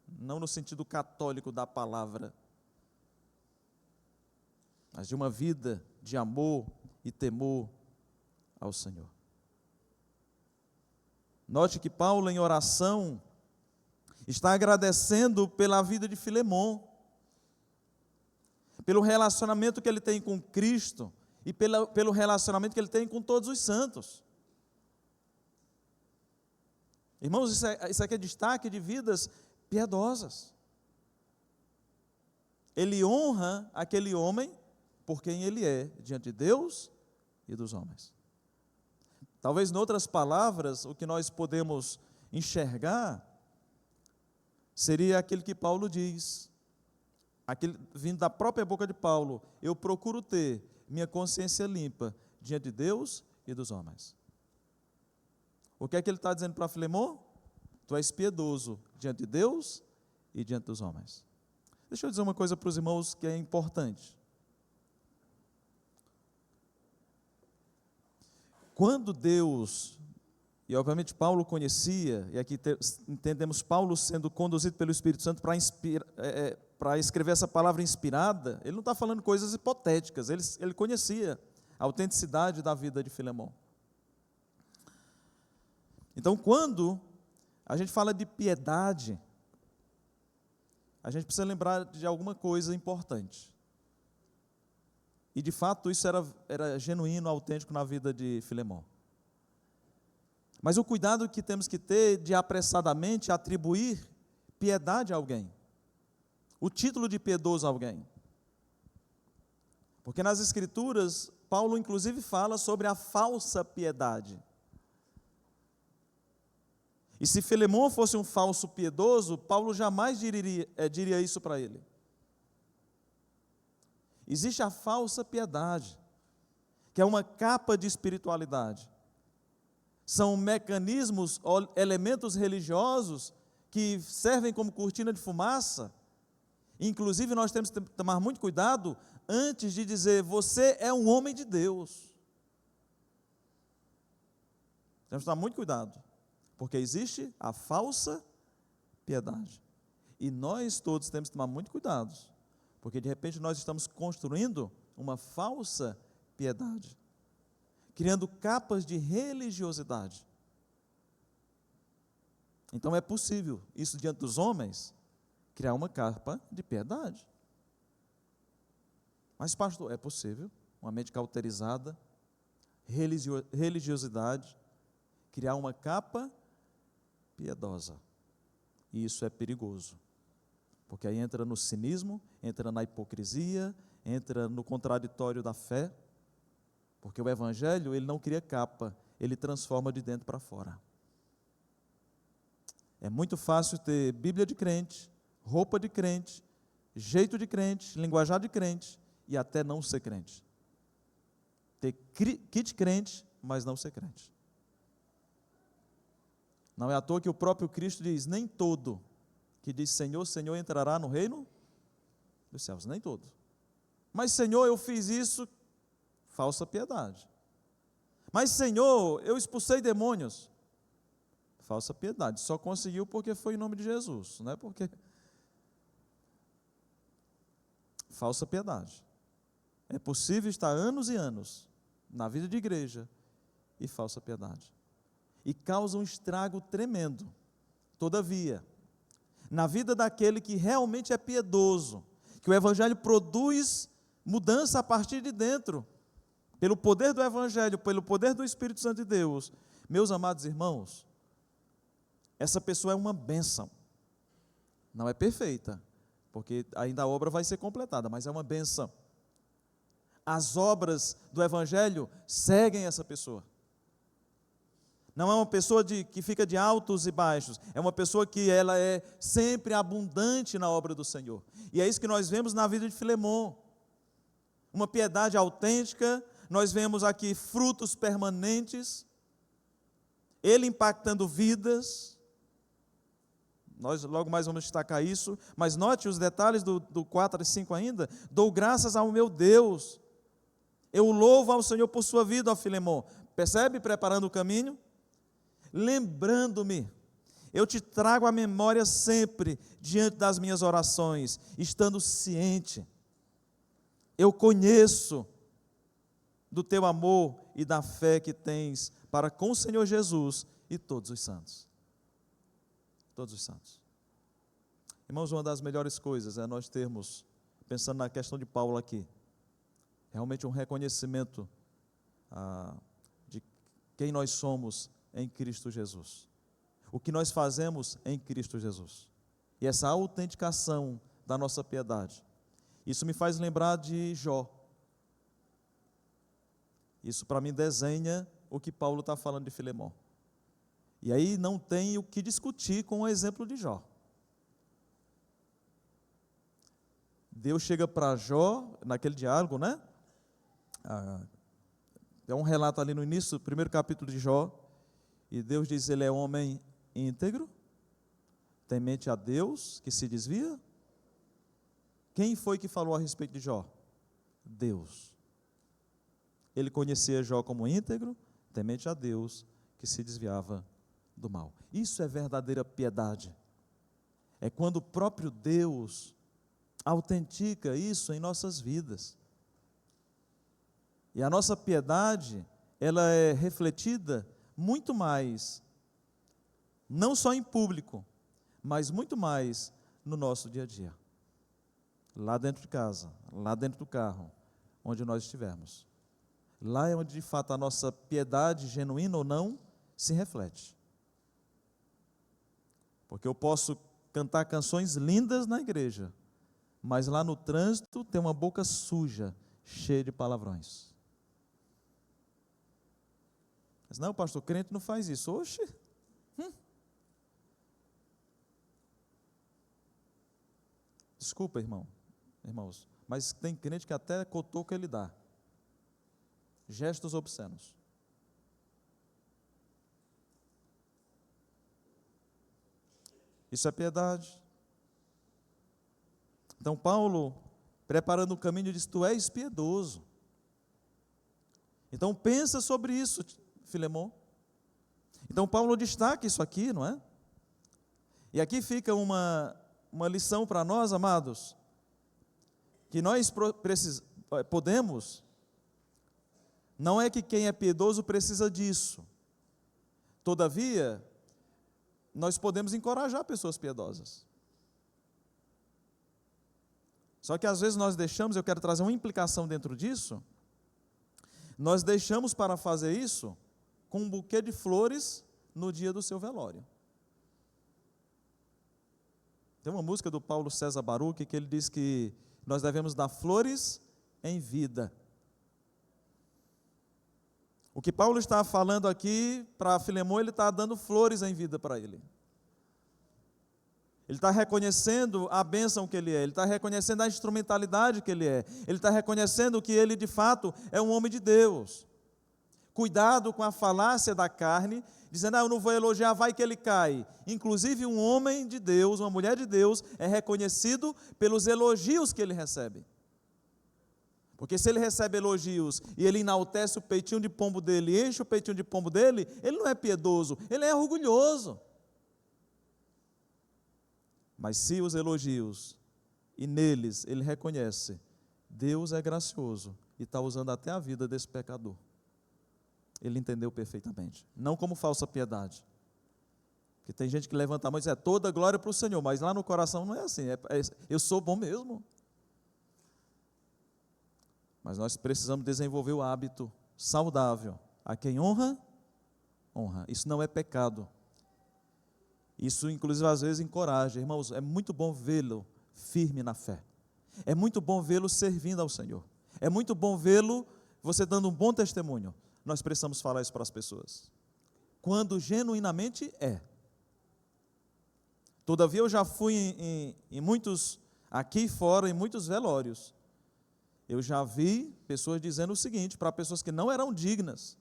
Não no sentido católico da palavra, mas de uma vida de amor e temor ao Senhor. Note que Paulo, em oração, está agradecendo pela vida de Filemon, pelo relacionamento que ele tem com Cristo e pelo relacionamento que ele tem com todos os santos. Irmãos, isso aqui é destaque de vidas piedosas. Ele honra aquele homem por quem ele é, diante de Deus e dos homens. Talvez, em outras palavras, o que nós podemos enxergar seria aquilo que Paulo diz, vindo da própria boca de Paulo: eu procuro ter minha consciência limpa diante de Deus e dos homens. O que é que ele está dizendo para Filemon? Tu és piedoso diante de Deus e diante dos homens. Deixa eu dizer uma coisa para os irmãos que é importante. Quando Deus, e obviamente Paulo conhecia, e aqui entendemos Paulo sendo conduzido pelo Espírito Santo para escrever essa palavra inspirada, ele não está falando coisas hipotéticas, ele conhecia a autenticidade da vida de Filemon. Então, quando a gente fala de piedade, a gente precisa lembrar de alguma coisa importante. E, de fato, isso era genuíno, autêntico na vida de Filemon. Mas o cuidado que temos que ter de apressadamente atribuir piedade a alguém, o título de piedoso a alguém. Porque nas Escrituras, Paulo inclusive fala sobre a falsa piedade. E se Filemon fosse um falso piedoso, Paulo jamais diria isso para ele. Existe a falsa piedade, que é uma capa de espiritualidade. São mecanismos, elementos religiosos que servem como cortina de fumaça. Inclusive, nós temos que tomar muito cuidado antes de dizer: você é um homem de Deus. Temos que tomar muito cuidado, porque existe a falsa piedade. E nós todos temos que tomar muito cuidado, porque de repente nós estamos construindo uma falsa piedade, criando capas de religiosidade. Então é possível, isso diante dos homens, criar uma capa de piedade. Mas, pastor, é possível, uma mente cauterizada, religiosidade, criar uma capa piedosa. E isso é perigoso, porque aí entra no cinismo, entra na hipocrisia, entra no contraditório da fé, porque o Evangelho, ele não cria capa, ele transforma de dentro para fora. É muito fácil ter Bíblia de crente, roupa de crente, jeito de crente, linguajar de crente e até não ser crente. Ter kit crente, mas não ser crente. Não é à toa que o próprio Cristo diz: nem todo que diz Senhor, Senhor entrará no reino dos céus. Nem todo. Mas Senhor, eu fiz isso, falsa piedade. Mas Senhor, eu expulsei demônios. Falsa piedade. Só conseguiu porque foi em nome de Jesus, não é porque... Falsa piedade. É possível estar anos e anos na vida de igreja e falsa piedade. E causa um estrago tremendo. Todavia, na vida daquele que realmente é piedoso, que o Evangelho produz mudança a partir de dentro, pelo poder do Evangelho, pelo poder do Espírito Santo de Deus, meus amados irmãos, essa pessoa é uma bênção. Não é perfeita, porque ainda a obra vai ser completada, mas é uma bênção. As obras do Evangelho seguem essa pessoa. Não é uma pessoa que fica de altos e baixos, é uma pessoa que ela é sempre abundante na obra do Senhor. E é isso que nós vemos na vida de Filemon. Uma piedade autêntica, nós vemos aqui frutos permanentes, ele impactando vidas. Nós logo mais vamos destacar isso, mas note os detalhes do 4 e 5 ainda. Dou graças ao meu Deus, eu louvo ao Senhor por sua vida, ó Filemon. Percebe? Preparando o caminho. Lembrando-me, eu te trago à memória sempre, diante das minhas orações, estando ciente. Eu conheço do teu amor e da fé que tens para com o Senhor Jesus e todos os santos. Todos os santos. Irmãos, uma das melhores coisas é nós termos, pensando na questão de Paulo aqui, realmente um reconhecimento de quem nós somos em Cristo Jesus. O que nós fazemos em Cristo Jesus. E essa autenticação da nossa piedade. Isso me faz lembrar de Jó. Isso para mim desenha o que Paulo está falando de Filemon. E aí não tem o que discutir com o exemplo de Jó. Deus chega para Jó, naquele diálogo, né? É um relato ali no início do primeiro capítulo de Jó, e Deus diz: ele é homem íntegro, temente a Deus, que se desvia. Quem foi que falou a respeito de Jó? Deus. Ele conhecia Jó como íntegro, temente a Deus, que se desviava do mal. Isso é verdadeira piedade. É quando o próprio Deus autentica isso em nossas vidas. E a nossa piedade, ela é refletida muito mais, não só em público, mas muito mais no nosso dia a dia. Lá dentro de casa, lá dentro do carro, onde nós estivermos. Lá é onde de fato a nossa piedade, genuína ou não, se reflete. Porque eu posso cantar canções lindas na igreja, mas lá no trânsito tem uma boca suja, cheia de palavrões. Mas não, pastor, crente não faz isso. Oxe! Desculpa, irmãos, mas tem crente que até cotoco ele dá. Gestos obscenos. Isso é piedade. Então Paulo, preparando o caminho, diz: tu és piedoso. Então pensa sobre isso, Filemon. Então Paulo destaca isso aqui, não é? E aqui fica uma lição para nós, amados, que nós podemos, não é que quem é piedoso precisa disso. Todavia, nós podemos encorajar pessoas piedosas. Só que às vezes nós deixamos, eu quero trazer uma implicação dentro disso, nós deixamos para fazer isso com um buquê de flores no dia do seu velório. Tem uma música do Paulo César Baruch que ele diz que nós devemos dar flores em vida. O que Paulo está falando aqui para Filemon, ele está dando flores em vida para ele. Ele está reconhecendo a bênção que ele é, ele está reconhecendo a instrumentalidade que ele é, ele está reconhecendo que ele de fato é um homem de Deus. Cuidado com a falácia da carne, dizendo: eu não vou elogiar, vai que ele cai. Inclusive um homem de Deus, uma mulher de Deus, é reconhecido pelos elogios que ele recebe. Porque se ele recebe elogios e ele enaltece o peitinho de pombo dele, enche o peitinho de pombo dele, ele não é piedoso, ele é orgulhoso. Mas se os elogios, e neles ele reconhece, Deus é gracioso e está usando até a vida desse pecador. Ele entendeu perfeitamente. Não como falsa piedade. Porque tem gente que levanta a mão e diz: toda glória para o Senhor, mas lá no coração não é assim, eu sou bom mesmo. Mas nós precisamos desenvolver o hábito saudável. A quem honra, honra. Isso não é pecado. Isso, inclusive, às vezes encoraja. Irmãos, é muito bom vê-lo firme na fé. É muito bom vê-lo servindo ao Senhor. É muito bom vê-lo, você dando um bom testemunho. Nós precisamos falar isso para as pessoas. Quando genuinamente é. Todavia, eu já fui em muitos, aqui fora, em muitos velórios. Eu já vi pessoas dizendo o seguinte, para pessoas que não eram dignas.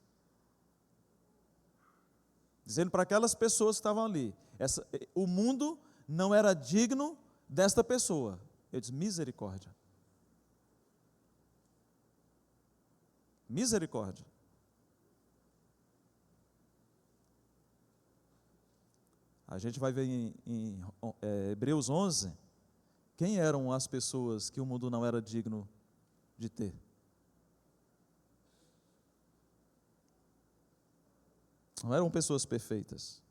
Dizendo para aquelas pessoas que estavam ali: o mundo não era digno desta pessoa. Eu disse: misericórdia. Misericórdia. A gente vai ver em Hebreus 11, quem eram as pessoas que o mundo não era digno de ter. Não eram pessoas perfeitas.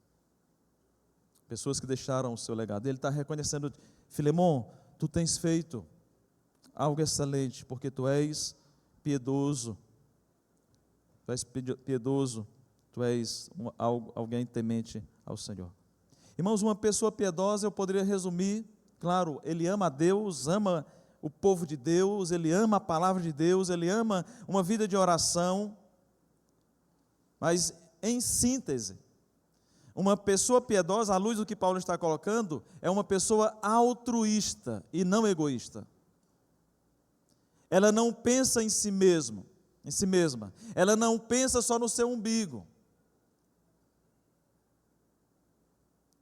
Pessoas que deixaram o seu legado. Ele está reconhecendo: Filemon, tu tens feito algo excelente, porque tu és piedoso. Tu és piedoso, tu és alguém temente ao Senhor. Irmãos, uma pessoa piedosa, eu poderia resumir, claro, ele ama a Deus, ama o povo de Deus, ele ama a palavra de Deus, ele ama uma vida de oração. Mas, em síntese, uma pessoa piedosa, à luz do que Paulo está colocando, é uma pessoa altruísta e não egoísta. Ela não pensa em si mesma. Ela não pensa só no seu umbigo.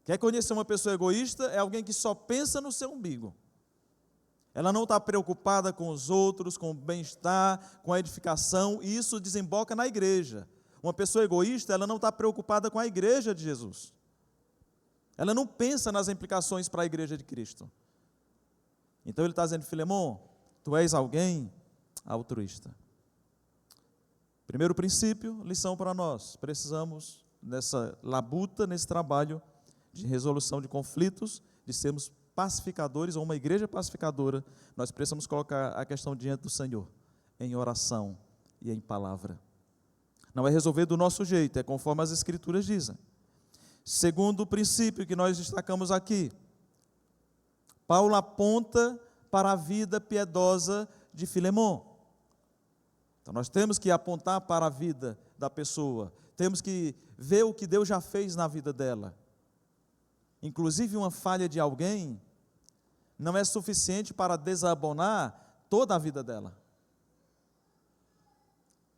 Quer conhecer uma pessoa egoísta? É alguém que só pensa no seu umbigo. Ela não está preocupada com os outros, com o bem-estar, com a edificação, e isso desemboca na igreja. Uma pessoa egoísta, ela não está preocupada com a igreja de Jesus. Ela não pensa nas implicações para a igreja de Cristo. Então ele está dizendo: Filemon, tu és alguém altruísta. Primeiro princípio, lição para nós. Precisamos, nessa labuta, nesse trabalho de resolução de conflitos, de sermos pacificadores, ou uma igreja pacificadora, nós precisamos colocar a questão diante do Senhor, em oração e em palavra. Não é resolver do nosso jeito, é conforme as Escrituras dizem. Segundo princípio que nós destacamos aqui, Paulo aponta para a vida piedosa de Filemon. Então nós temos que apontar para a vida da pessoa, temos que ver o que Deus já fez na vida dela. Inclusive, uma falha de alguém não é suficiente para desabonar toda a vida dela.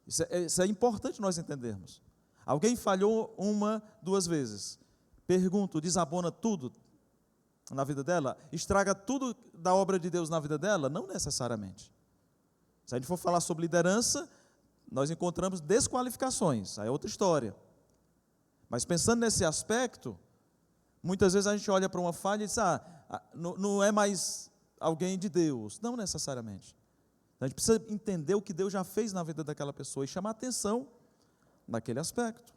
Isso é importante nós entendermos. Alguém falhou 1, 2 vezes. Pergunto, desabona tudo na vida dela? Estraga tudo da obra de Deus na vida dela? Não necessariamente. Se a gente for falar sobre liderança, nós encontramos desqualificações, aí é outra história. Mas pensando nesse aspecto, muitas vezes a gente olha para uma falha e diz: não é mais alguém de Deus. Não necessariamente. A gente precisa entender o que Deus já fez na vida daquela pessoa e chamar atenção naquele aspecto.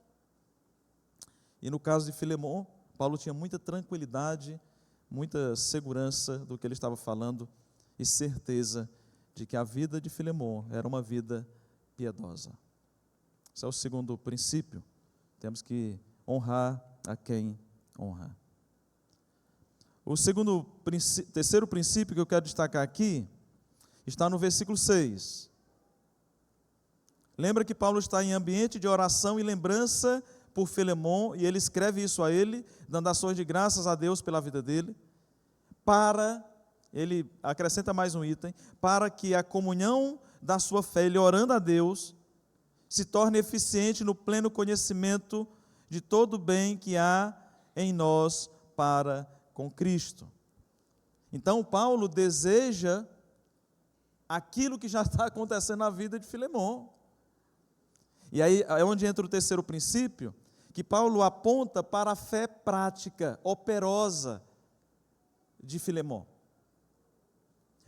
E no caso de Filemon, Paulo tinha muita tranquilidade, muita segurança do que ele estava falando e certeza de que a vida de Filemon era uma vida piedosa. Esse é o segundo princípio. Temos que honrar a quem honra. O terceiro princípio que eu quero destacar aqui está no versículo 6. Lembra que Paulo está em ambiente de oração e lembrança por Filemon, e ele escreve isso a ele, dando ações de graças a Deus pela vida dele, ele acrescenta mais um item, para que a comunhão da sua fé, ele orando a Deus, se torne eficiente no pleno conhecimento de todo o bem que há em nós para com Cristo. Então, Paulo deseja aquilo que já está acontecendo na vida de Filemon. E aí é onde entra o terceiro princípio, que Paulo aponta para a fé prática, operosa de Filemon.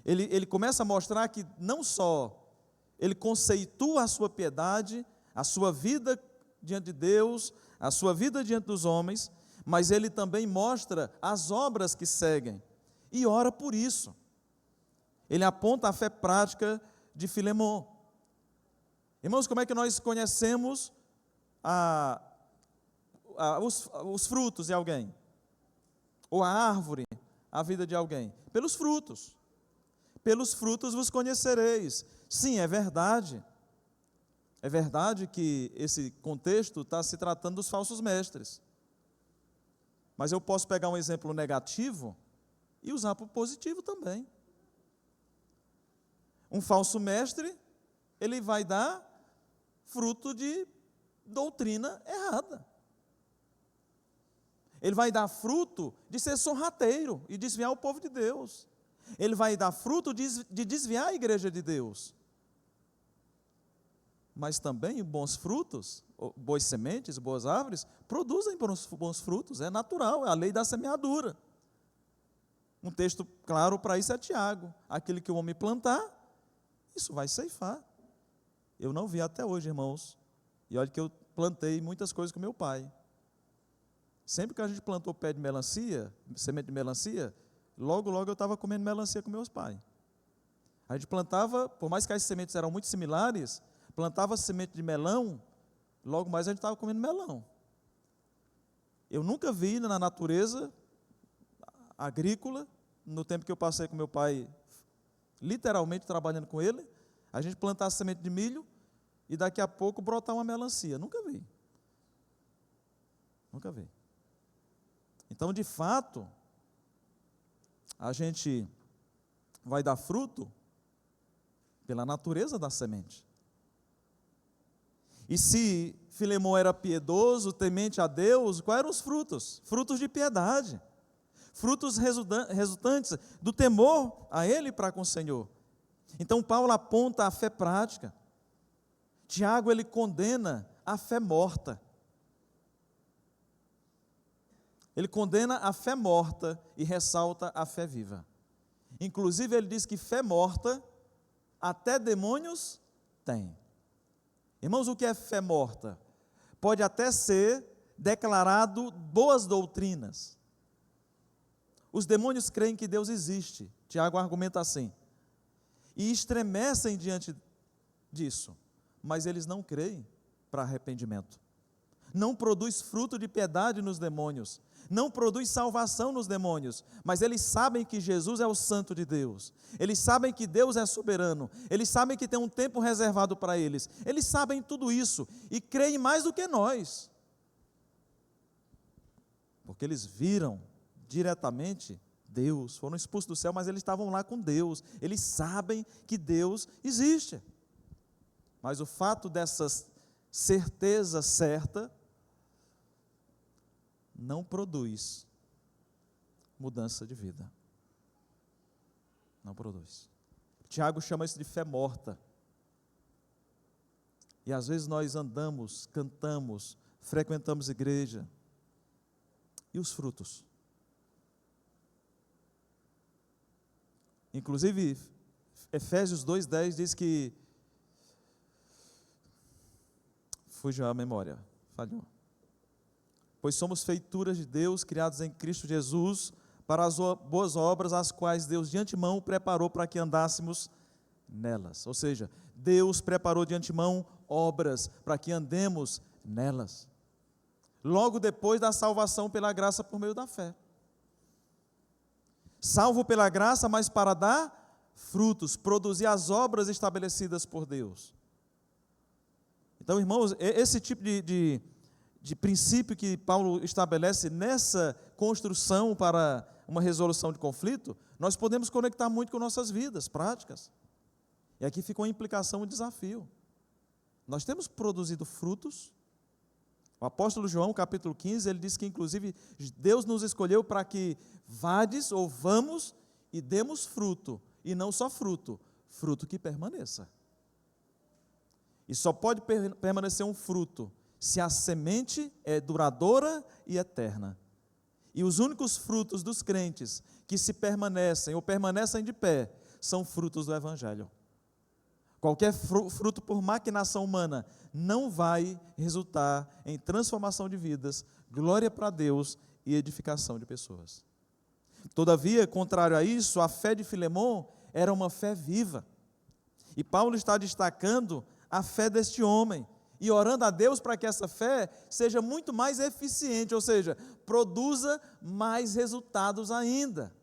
Ele começa a mostrar que não só ele conceitua a sua piedade, a sua vida diante de Deus, a sua vida diante dos homens, mas ele também mostra as obras que seguem e ora por isso. Ele aponta a fé prática de Filemon. Irmãos, como é que nós conhecemos os frutos de alguém? Ou a árvore, a vida de alguém? Pelos frutos. Pelos frutos vos conhecereis. Sim, é verdade. É verdade que esse contexto está se tratando dos falsos mestres. Mas eu posso pegar um exemplo negativo e usar para o positivo também. Um falso mestre, ele vai dar fruto de doutrina errada. Ele vai dar fruto de ser sorrateiro e desviar o povo de Deus. Ele vai dar fruto de desviar a igreja de Deus. Mas também bons frutos, boas sementes, boas árvores, produzem bons frutos, é natural, é a lei da semeadura. Um texto claro para isso é Tiago: aquele que o homem plantar, isso vai ceifar. Eu não vi até hoje, irmãos, e olha que eu plantei muitas coisas com meu pai. Sempre que a gente plantou pé de melancia, semente de melancia, logo eu estava comendo melancia com meus pais. A gente plantava, por mais que as sementes eram muito similares, plantava semente de melão, logo mais a gente estava comendo melão. Eu nunca vi na natureza agrícola, no tempo que eu passei com meu pai, literalmente trabalhando com ele, a gente plantar semente de milho e daqui a pouco brotar uma melancia. Nunca vi. Nunca veio. Então, de fato, a gente vai dar fruto pela natureza da semente. E se Filemão era piedoso, temente a Deus, quais eram os frutos? Frutos de piedade. Frutos resultantes do temor a Ele para com o Senhor. Então Paulo aponta a fé prática. Tiago, ele condena a fé morta. Ele condena a fé morta e ressalta a fé viva. Inclusive ele diz que fé morta até demônios tem. Irmãos, o que é fé morta? Pode até ser declarado boas doutrinas. Os demônios creem que Deus existe. Tiago argumenta assim. E estremecem diante disso. Mas eles não creem para arrependimento. Não produz fruto de piedade nos demônios. Não produz salvação nos demônios, mas eles sabem que Jesus é o Santo de Deus, eles sabem que Deus é soberano, eles sabem que tem um tempo reservado para eles, eles sabem tudo isso e creem mais do que nós, porque eles viram diretamente Deus, foram expulsos do céu, mas eles estavam lá com Deus, eles sabem que Deus existe, mas o fato dessa certeza certa não produz mudança de vida. Não produz. Tiago chama isso de fé morta. E às vezes nós andamos, cantamos, frequentamos igreja. E os frutos? Inclusive, Efésios 2,10 diz que... Fugiu a memória, falhou. Pois somos feituras de Deus, criados em Cristo Jesus, para as boas obras, as quais Deus de antemão preparou para que andássemos nelas. Ou seja, Deus preparou de antemão obras para que andemos nelas. Logo depois da salvação pela graça por meio da fé. Salvo pela graça, mas para dar frutos, produzir as obras estabelecidas por Deus. Então, irmãos, esse tipo de princípio que Paulo estabelece nessa construção para uma resolução de conflito, nós podemos conectar muito com nossas vidas práticas. E aqui fica uma implicação, um desafio. Nós temos produzido frutos. O apóstolo João, capítulo 15, ele diz que inclusive Deus nos escolheu para que vades ou vamos e demos fruto, e não só fruto, fruto que permaneça. E só pode permanecer um fruto se a semente é duradoura e eterna. E os únicos frutos dos crentes que se permanecem ou permanecem de pé são frutos do Evangelho. Qualquer fruto por maquinação humana não vai resultar em transformação de vidas, glória para Deus e edificação de pessoas. Todavia, contrário a isso, a fé de Filemão era uma fé viva. E Paulo está destacando a fé deste homem e orando a Deus para que essa fé seja muito mais eficiente, ou seja, produza mais resultados ainda.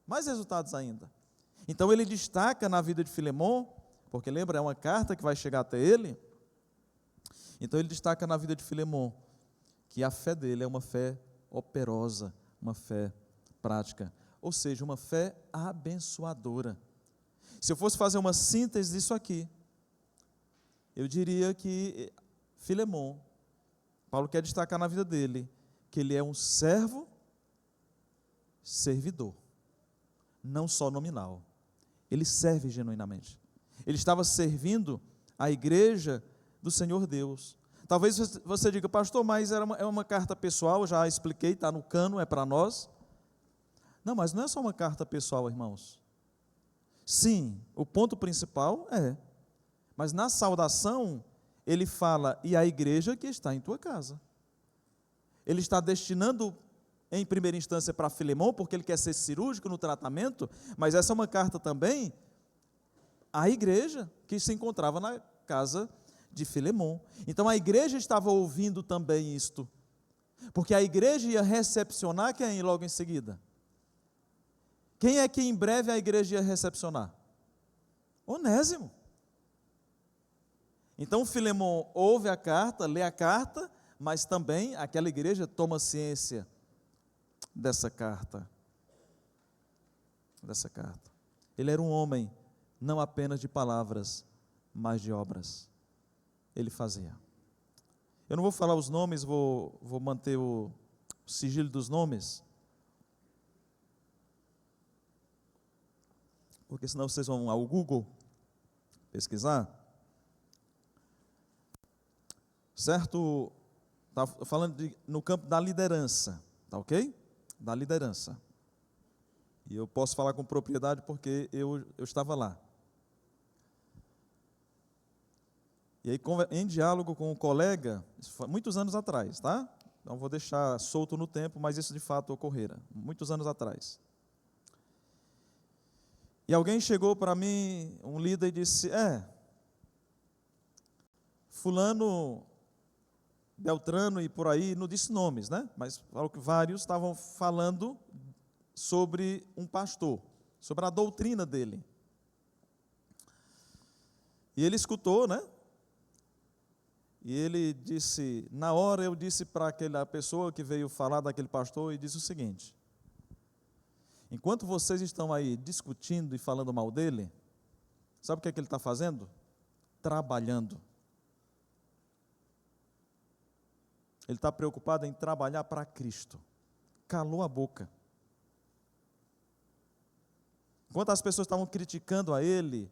Mais resultados ainda. Então ele destaca na vida de Filemão, porque lembra, é uma carta que vai chegar até ele. Então ele destaca na vida de Filemão que a fé dele é uma fé operosa, uma fé prática, ou seja, uma fé abençoadora. Se eu fosse fazer uma síntese disso aqui, eu diria que Filemão, Paulo quer destacar na vida dele, que ele é um servo, servidor, não só nominal. Ele serve genuinamente. Ele estava servindo a igreja do Senhor Deus. Talvez você diga, pastor, mas é uma carta pessoal, já expliquei, está no cano, é para nós. Não, mas não é só uma carta pessoal, irmãos. Sim, o ponto principal é, mas na saudação, ele fala, e a igreja que está em tua casa. Ele está destinando, em primeira instância, para Filemão, porque ele quer ser cirúrgico no tratamento, mas essa é uma carta também à igreja que se encontrava na casa de Filemão. Então a igreja estava ouvindo também isto, porque a igreja ia recepcionar quem logo em seguida? Quem é que em breve a igreja ia recepcionar? Onésimo. Então Filemão ouve a carta, lê a carta, mas também aquela igreja toma ciência dessa carta. Ele era um homem não apenas de palavras, mas de obras. Ele fazia. Eu não vou falar os nomes, vou manter o sigilo dos nomes, porque senão vocês vão ao Google pesquisar. Certo? Está falando no campo da liderança, tá ok? Da liderança. E eu posso falar com propriedade porque eu estava lá. E aí, em diálogo com um colega, isso foi muitos anos atrás, tá? Não vou deixar solto no tempo, mas isso de fato ocorrera, muitos anos atrás. E alguém chegou para mim, um líder, e disse: fulano, Beltrano e por aí, não disse nomes, né? Mas falou que vários estavam falando sobre um pastor, sobre a doutrina dele. E ele escutou, né? E ele disse, na hora eu disse para aquela pessoa que veio falar daquele pastor, e disse o seguinte: enquanto vocês estão aí discutindo e falando mal dele, sabe o que é que ele está fazendo? Trabalhando. Ele está preocupado em trabalhar para Cristo. Calou a boca. Enquanto as pessoas estavam criticando a ele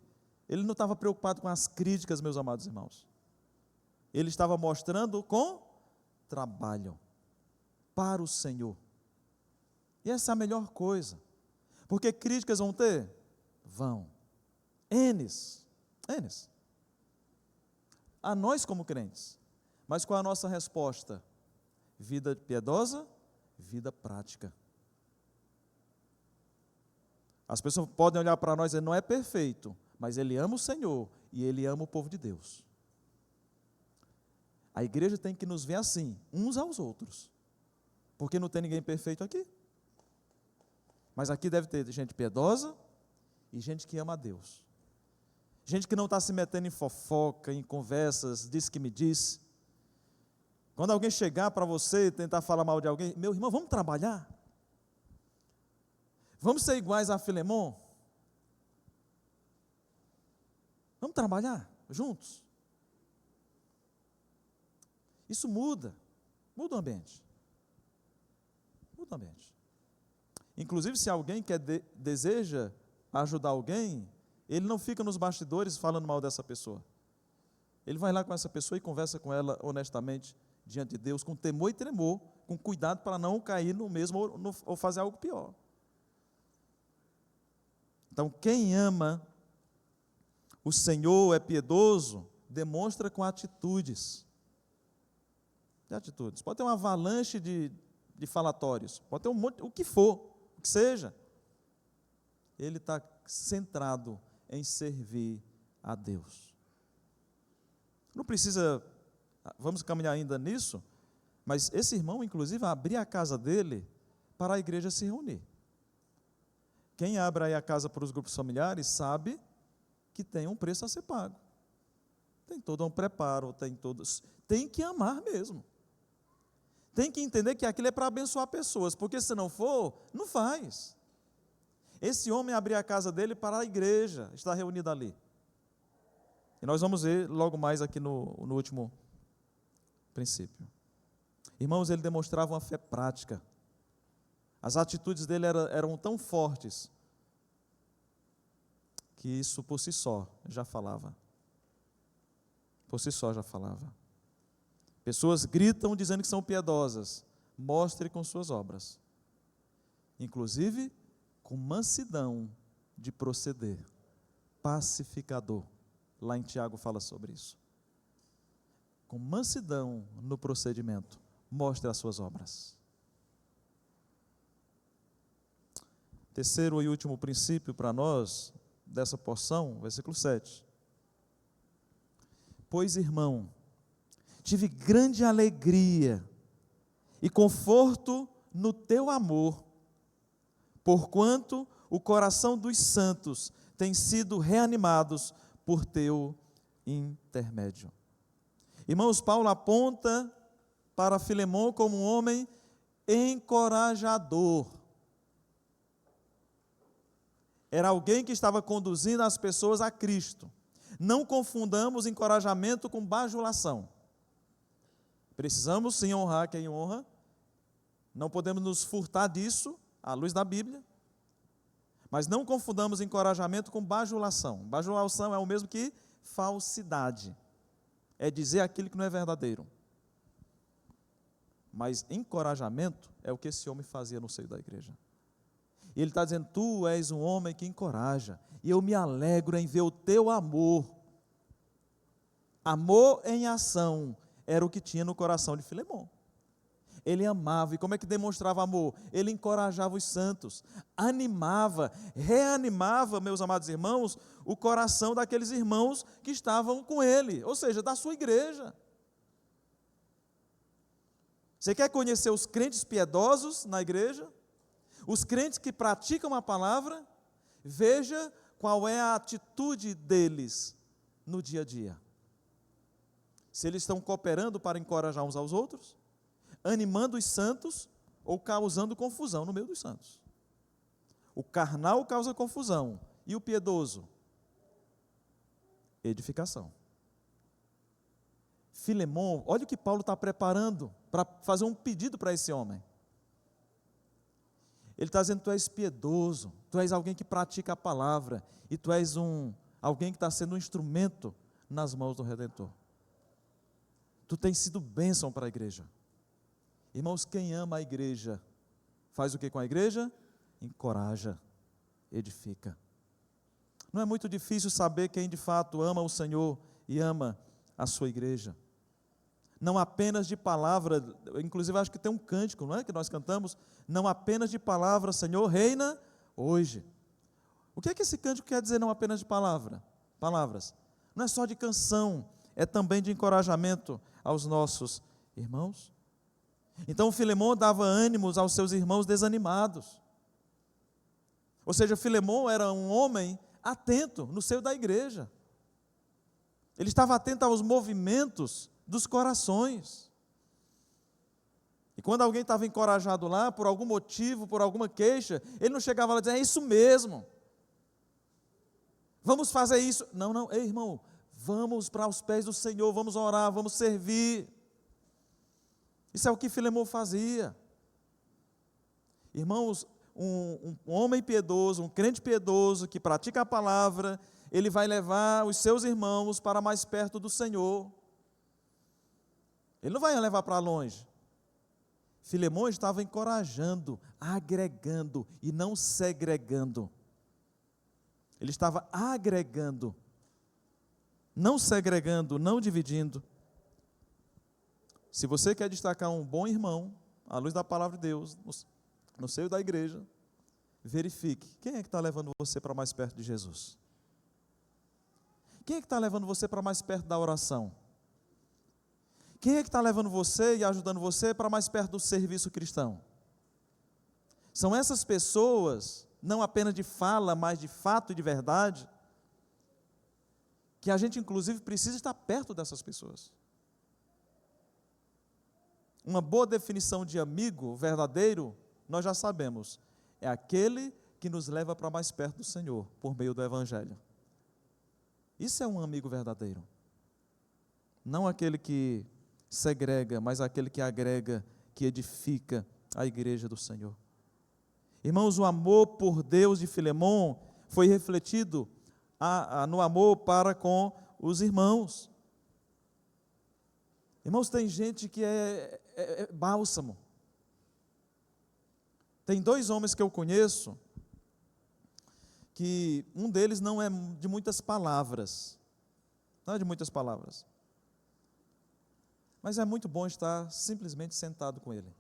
não estava preocupado com as críticas, meus amados irmãos. Ele estava mostrando com trabalho para o Senhor. E essa é a melhor coisa. Porque críticas vão ter? Vão. Enes. A nós como crentes. Mas qual é a nossa resposta? Vida piedosa, vida prática. As pessoas podem olhar para nós e dizer, não é perfeito, mas ele ama o Senhor e ele ama o povo de Deus. A igreja tem que nos ver assim, uns aos outros, porque não tem ninguém perfeito aqui. Mas aqui deve ter gente piedosa e gente que ama a Deus. Gente que não está se metendo em fofoca, em conversas, diz que me disse. Quando alguém chegar para você e tentar falar mal de alguém, meu irmão, vamos trabalhar? Vamos ser iguais a Filemon? Vamos trabalhar juntos? Isso muda o ambiente. Muda o ambiente. Inclusive, se alguém deseja ajudar alguém, ele não fica nos bastidores falando mal dessa pessoa. Ele vai lá com essa pessoa e conversa com ela honestamente, diante de Deus, com temor e tremor, com cuidado para não cair no mesmo ou fazer algo pior. Então, quem ama o Senhor, é piedoso, demonstra com atitudes. Pode ter uma avalanche de falatórios, pode ter um monte, o que for, o que seja. Ele está centrado em servir a Deus. Não precisa, vamos caminhar ainda nisso, mas esse irmão, inclusive, abria a casa dele para a igreja se reunir. Quem abre aí a casa para os grupos familiares sabe que tem um preço a ser pago. Tem todo um preparo, tem que amar mesmo. Tem que entender que aquilo é para abençoar pessoas, porque se não for, não faz. Esse homem abriu a casa dele para a igreja, está reunida ali. E nós vamos ver logo mais aqui no último princípio. Irmãos, ele demonstrava uma fé prática. As atitudes dele eram tão fortes, que isso por si só já falava. Pessoas gritam dizendo que são piedosas. Mostre com suas obras. Inclusive, com mansidão de proceder. Pacificador. Lá em Tiago fala sobre isso. Com mansidão no procedimento. Mostre as suas obras. Terceiro e último princípio para nós, dessa porção, versículo 7. Pois, irmão, tive grande alegria e conforto no teu amor, porquanto o coração dos santos tem sido reanimados por teu intermédio. Irmãos, Paulo aponta para Filemon como um homem encorajador. Era alguém que estava conduzindo as pessoas a Cristo. Não confundamos encorajamento com bajulação. Precisamos sim honrar quem honra, não podemos nos furtar disso, à luz da Bíblia, mas não confundamos encorajamento com bajulação. Bajulação é o mesmo que falsidade, é dizer aquilo que não é verdadeiro. Mas encorajamento é o que esse homem fazia no seio da igreja. E ele está dizendo, tu és um homem que encoraja, e eu me alegro em ver o teu amor. Amor em ação era o que tinha no coração de Filemon. Ele amava, e como é que demonstrava amor? Ele encorajava os santos, animava, reanimava, meus amados irmãos, o coração daqueles irmãos que estavam com ele, ou seja, da sua igreja. Você quer conhecer os crentes piedosos na igreja? Os crentes que praticam a palavra? Veja qual é a atitude deles no dia a dia. Se eles estão cooperando para encorajar uns aos outros, animando os santos ou causando confusão no meio dos santos. O carnal causa confusão e o piedoso, edificação. Filemon, olha o que Paulo está preparando para fazer um pedido para esse homem. Ele está dizendo, tu és piedoso, tu és alguém que pratica a palavra, e tu és alguém que está sendo um instrumento nas mãos do Redentor. Tu tens sido bênção para a igreja. Irmãos, quem ama a igreja, faz o que com a igreja? Encoraja, edifica. Não é muito difícil saber quem de fato ama o Senhor e ama a sua igreja. Não apenas de palavra, inclusive acho que tem um cântico, não é, que nós cantamos, não apenas de palavra, Senhor, reina hoje. O que é que esse cântico quer dizer, não apenas de palavras? Não é só de canção, é também de encorajamento aos nossos irmãos. Então Filemon dava ânimos aos seus irmãos desanimados. Ou seja, Filemon era um homem atento no seio da igreja. Ele estava atento aos movimentos dos corações. E quando alguém estava encorajado lá, por algum motivo, por alguma queixa, ele não chegava lá e dizia, é isso mesmo, vamos fazer isso. Não, ei irmão, vamos para os pés do Senhor, vamos orar, vamos servir. Isso é o que Filemon fazia. Irmãos, um homem piedoso, um crente piedoso, que pratica a palavra, ele vai levar os seus irmãos para mais perto do Senhor. Ele não vai levar para longe. Filemon estava encorajando, agregando e não segregando. Ele estava agregando, não segregando, não dividindo. Se você quer destacar um bom irmão, à luz da palavra de Deus, no seio da igreja, verifique, quem é que está levando você para mais perto de Jesus? Quem é que está levando você para mais perto da oração? Quem é que está levando você e ajudando você para mais perto do serviço cristão? São essas pessoas, não apenas de fala, mas de fato e de verdade, que a gente inclusive precisa estar perto dessas pessoas. Uma boa definição de amigo verdadeiro, nós já sabemos, é aquele que nos leva para mais perto do Senhor, por meio do Evangelho. Isso é um amigo verdadeiro. Não aquele que segrega, mas aquele que agrega, que edifica a igreja do Senhor. Irmãos, o amor por Deus de Filemon foi refletido no amor para com os irmãos. Irmãos, tem gente que é bálsamo. Tem dois homens que eu conheço, que um deles não é de muitas palavras, não é de muitas palavras, mas é muito bom estar simplesmente sentado com ele.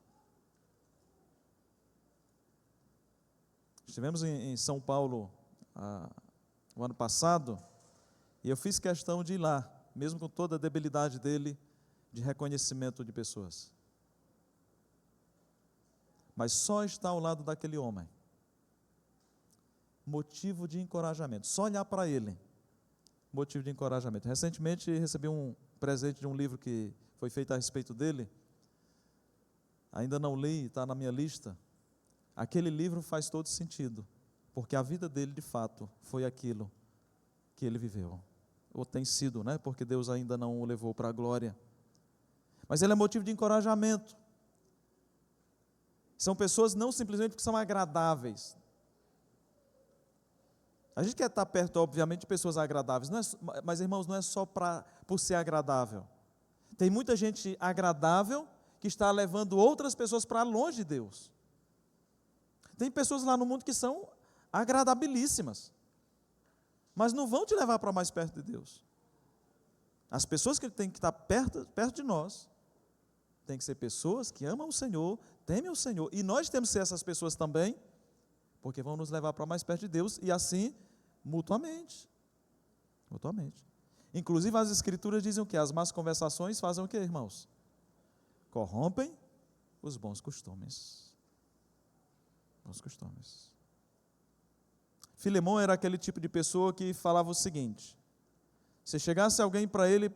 Estivemos em São Paulo o ano passado, e eu fiz questão de ir lá, mesmo com toda a debilidade dele, de reconhecimento de pessoas. Mas só estar ao lado daquele homem, motivo de encorajamento. Só olhar para ele, motivo de encorajamento. Recentemente recebi um presente de um livro que foi feito a respeito dele, ainda não li, está na minha lista, aquele livro faz todo sentido, porque a vida dele, de fato, foi aquilo que ele viveu. Ou tem sido, né? Porque Deus ainda não o levou para a glória. Mas ele é motivo de encorajamento. São pessoas não simplesmente que são agradáveis. A gente quer estar perto, obviamente, de pessoas agradáveis, mas, irmãos, não é só por ser agradável. Tem muita gente agradável que está levando outras pessoas para longe de Deus. Tem pessoas lá no mundo que são agradabilíssimas, mas não vão te levar para mais perto de Deus. As pessoas que têm que estar perto de nós, têm que ser pessoas que amam o Senhor, temem o Senhor, e nós temos que ser essas pessoas também, porque vão nos levar para mais perto de Deus, e assim, mutuamente. Mutuamente. Inclusive, as Escrituras dizem o quê? As más conversações fazem o quê, irmãos? Corrompem os bons costumes. Bons costumes. Filemão era aquele tipo de pessoa que falava o seguinte: se chegasse alguém para ele,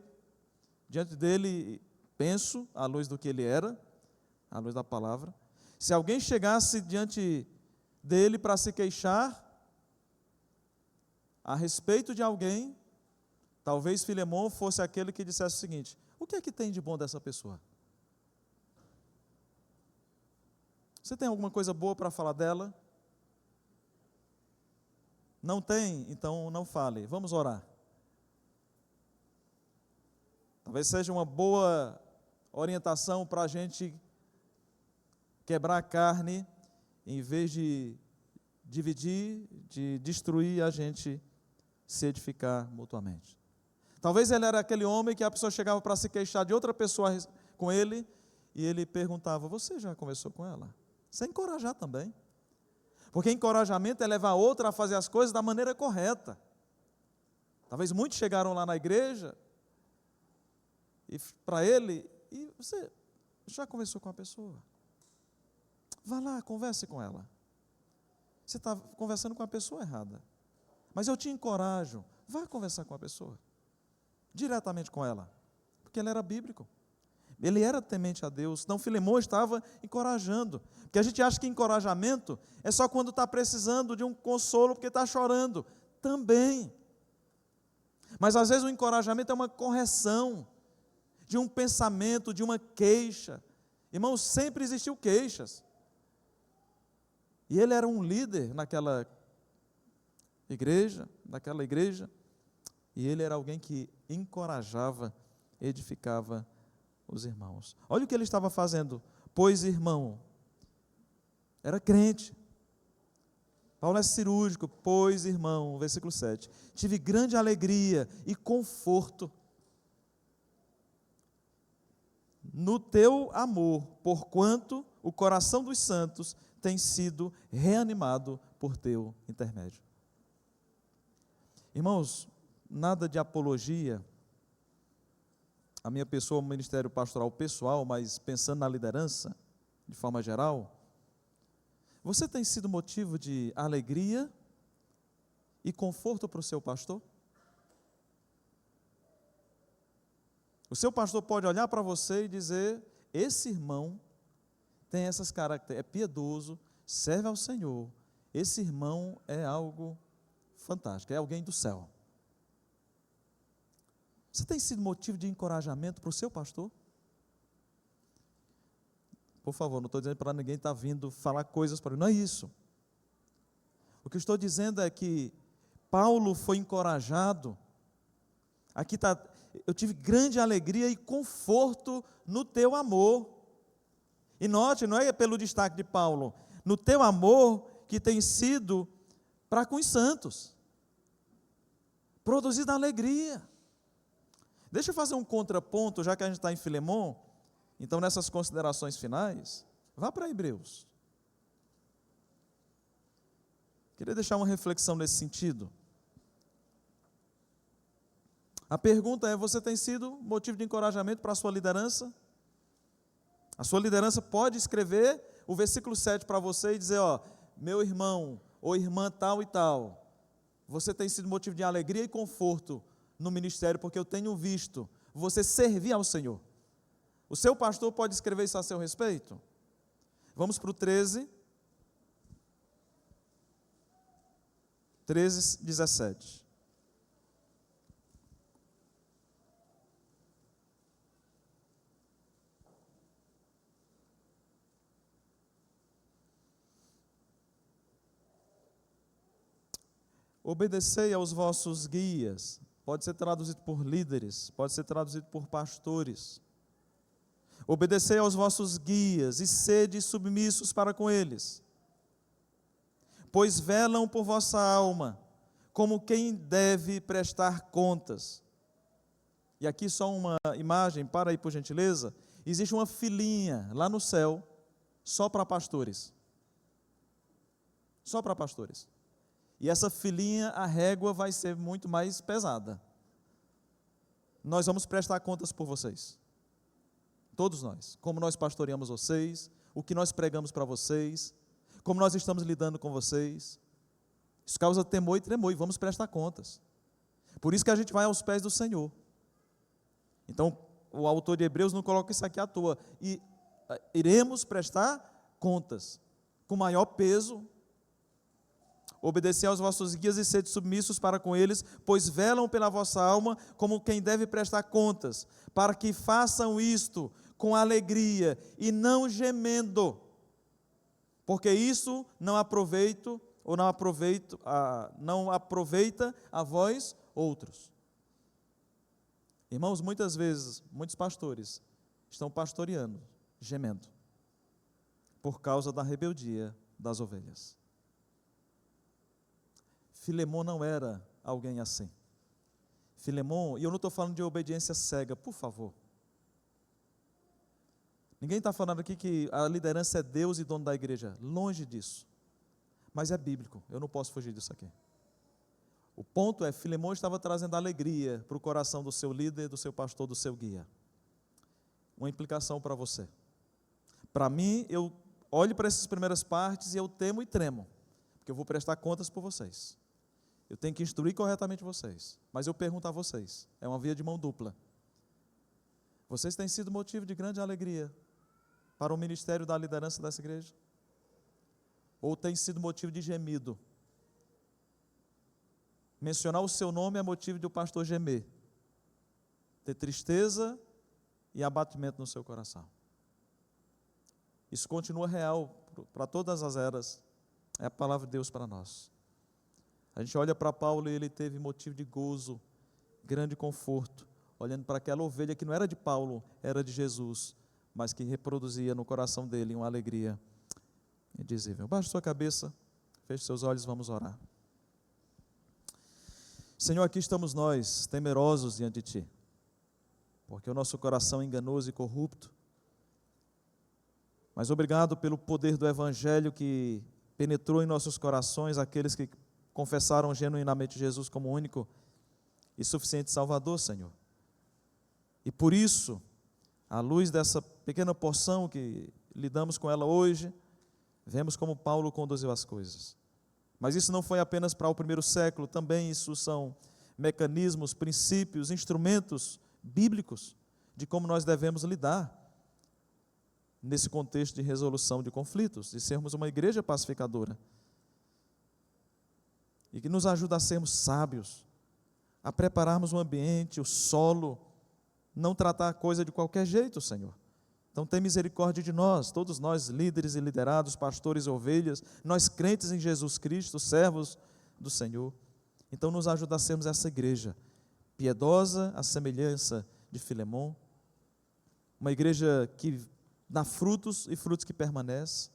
diante dele, penso, à luz do que ele era, à luz da palavra, se alguém chegasse diante dele para se queixar a respeito de alguém, talvez Filemão fosse aquele que dissesse o seguinte: o que é que tem de bom dessa pessoa? Você tem alguma coisa boa para falar dela? Não tem? Então não fale. Vamos orar. Talvez seja uma boa orientação para a gente quebrar a carne, em vez de dividir, de destruir, a gente se edificar mutuamente. Talvez ele era aquele homem que a pessoa chegava para se queixar de outra pessoa com ele, e ele perguntava: você já conversou com ela? Sem encorajar também. Porque encorajamento é levar a outra a fazer as coisas da maneira correta. Talvez muitos chegaram lá na igreja, e para ele, e você já conversou com a pessoa? Vá lá, converse com ela. Você está conversando com a pessoa errada. Mas eu te encorajo, vá conversar com a pessoa, diretamente com ela, porque ele era bíblico. Ele era temente a Deus. Então Filemão estava encorajando, porque a gente acha que encorajamento é só quando está precisando de um consolo, porque está chorando, também. Mas às vezes o encorajamento é uma correção de um pensamento, de uma queixa. Irmãos, sempre existiu queixas. E ele era um líder naquela igreja, e ele era alguém que encorajava, edificava os irmãos. Olha o que ele estava fazendo. Pois, irmão, era crente. Paulo é cirúrgico. Pois, irmão, versículo 7, tive grande alegria e conforto no teu amor, porquanto o coração dos santos tem sido reanimado por teu intermédio. Irmãos, nada de apologia. A minha pessoa é um ministério pastoral pessoal, mas pensando na liderança, de forma geral, você tem sido motivo de alegria e conforto para o seu pastor? O seu pastor pode olhar para você e dizer: esse irmão tem essas características, é piedoso, serve ao Senhor, esse irmão é algo fantástico, é alguém do céu. Você tem sido motivo de encorajamento para o seu pastor? Por favor, não estou dizendo para ninguém estar vindo falar coisas para ele, não é isso. O que eu estou dizendo é que Paulo foi encorajado. Aqui está: eu tive grande alegria e conforto no teu amor. E note, não é pelo destaque de Paulo, no teu amor que tem sido para com os santos, produzido alegria. Deixa eu fazer um contraponto, já que a gente está em Filemão. Então, nessas considerações finais, vá para Hebreus. Queria deixar uma reflexão nesse sentido. A pergunta é: você tem sido motivo de encorajamento para a sua liderança? A sua liderança pode escrever o versículo 7 para você e dizer: ó, meu irmão ou irmã tal e tal, você tem sido motivo de alegria e conforto no ministério, porque eu tenho visto você servir ao Senhor. O seu pastor pode escrever isso a seu respeito? Vamos para o 13. 13, 17. Obedecei aos vossos guias. Pode ser traduzido por líderes, pode ser traduzido por pastores. Obedecei aos vossos guias e sede submissos para com eles, pois velam por vossa alma, como quem deve prestar contas. E aqui só uma imagem, para aí por gentileza. Existe uma filinha lá no céu, só para pastores. Só para pastores. E essa filinha, a régua vai ser muito mais pesada. Nós vamos prestar contas por vocês. Todos nós. Como nós pastoreamos vocês, o que nós pregamos para vocês, como nós estamos lidando com vocês. Isso causa temor e tremor, e vamos prestar contas. Por isso que a gente vai aos pés do Senhor. Então, o autor de Hebreus não coloca isso aqui à toa. E iremos prestar contas, com maior peso. Obedecei aos vossos guias e sede submissos para com eles, pois velam pela vossa alma como quem deve prestar contas, para que façam isto com alegria e não gemendo, porque isso não aproveita a vós outros. Irmãos, muitas vezes, muitos pastores estão pastoreando, gemendo, por causa da rebeldia das ovelhas. Filemão não era alguém assim. Filemão, e eu não estou falando de obediência cega, por favor. Ninguém está falando aqui que a liderança é Deus e dono da igreja, longe disso. Mas é bíblico, eu não posso fugir disso aqui. O ponto é, Filemão estava trazendo alegria para o coração do seu líder, do seu pastor, do seu guia. Uma implicação para você. Para mim, eu olho para essas primeiras partes e eu temo e tremo, porque eu vou prestar contas por vocês. Eu tenho que instruir corretamente vocês, mas eu pergunto a vocês, é uma via de mão dupla. Vocês têm sido motivo de grande alegria para o ministério da liderança dessa igreja? Ou tem sido motivo de gemido? Mencionar o seu nome é motivo de o pastor gemer, ter tristeza e abatimento no seu coração. Isso continua real para todas as eras, é a palavra de Deus para nós. A gente olha para Paulo e ele teve motivo de gozo, grande conforto, olhando para aquela ovelha que não era de Paulo, era de Jesus, mas que reproduzia no coração dele uma alegria indizível. Baixe sua cabeça, feche seus olhos, vamos orar. Senhor, aqui estamos nós, temerosos diante de Ti, porque o nosso coração é enganoso e corrupto, mas obrigado pelo poder do Evangelho que penetrou em nossos corações, aqueles que confessaram genuinamente Jesus como único e suficiente Salvador, Senhor. E por isso, à luz dessa pequena porção que lidamos com ela hoje, vemos como Paulo conduziu as coisas. Mas isso não foi apenas para o primeiro século, também isso são mecanismos, princípios, instrumentos bíblicos de como nós devemos lidar nesse contexto de resolução de conflitos, de sermos uma igreja pacificadora. E que nos ajuda a sermos sábios, a prepararmos o ambiente, o solo, não tratar a coisa de qualquer jeito, Senhor. Então tem misericórdia de nós, todos nós líderes e liderados, pastores e ovelhas, nós crentes em Jesus Cristo, servos do Senhor. Então nos ajuda a sermos essa igreja piedosa, à semelhança de Filemão, uma igreja que dá frutos e frutos que permanecem,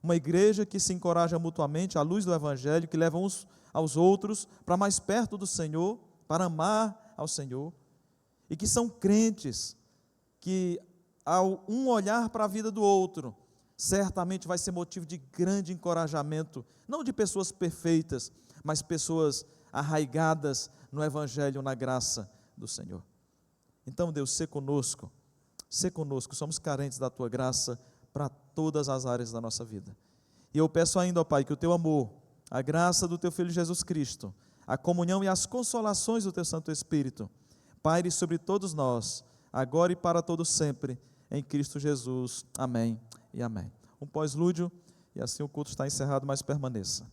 uma igreja que se encoraja mutuamente à luz do Evangelho, que leva uns aos outros para mais perto do Senhor, para amar ao Senhor, e que são crentes que, ao um olhar para a vida do outro, certamente vai ser motivo de grande encorajamento, não de pessoas perfeitas, mas pessoas arraigadas no Evangelho, na graça do Senhor. Então, Deus, sê conosco, somos carentes da Tua graça para todas as áreas da nossa vida. E eu peço ainda, ó Pai, que o Teu amor, a graça do Teu Filho Jesus Cristo, a comunhão e as consolações do Teu Santo Espírito, paire sobre todos nós, agora e para todo sempre, em Cristo Jesus. Amém e amém. um pós-lúdio, e assim o culto está encerrado, mas permaneça.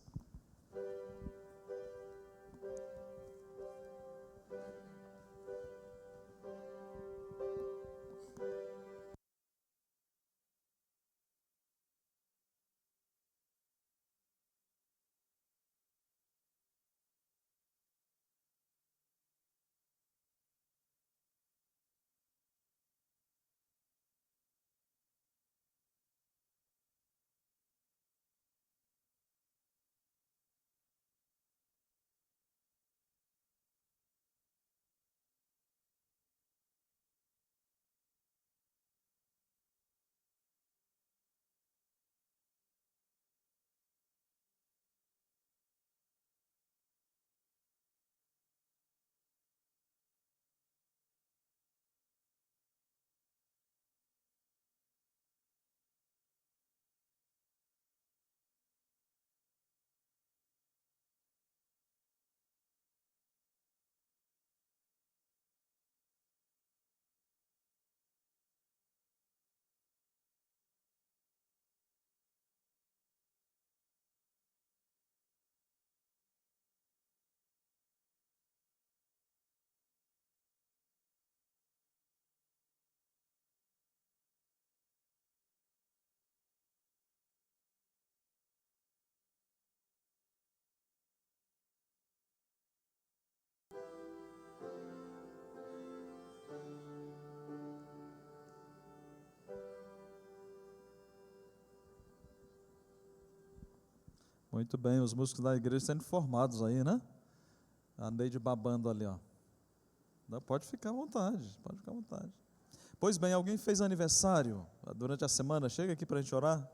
Muito bem, os músicos da igreja sendo formados aí, né? A Neide babando ali, ó. Pode ficar à vontade, pode ficar à vontade. Pois bem, alguém fez aniversário durante a semana? Chega aqui para a gente orar.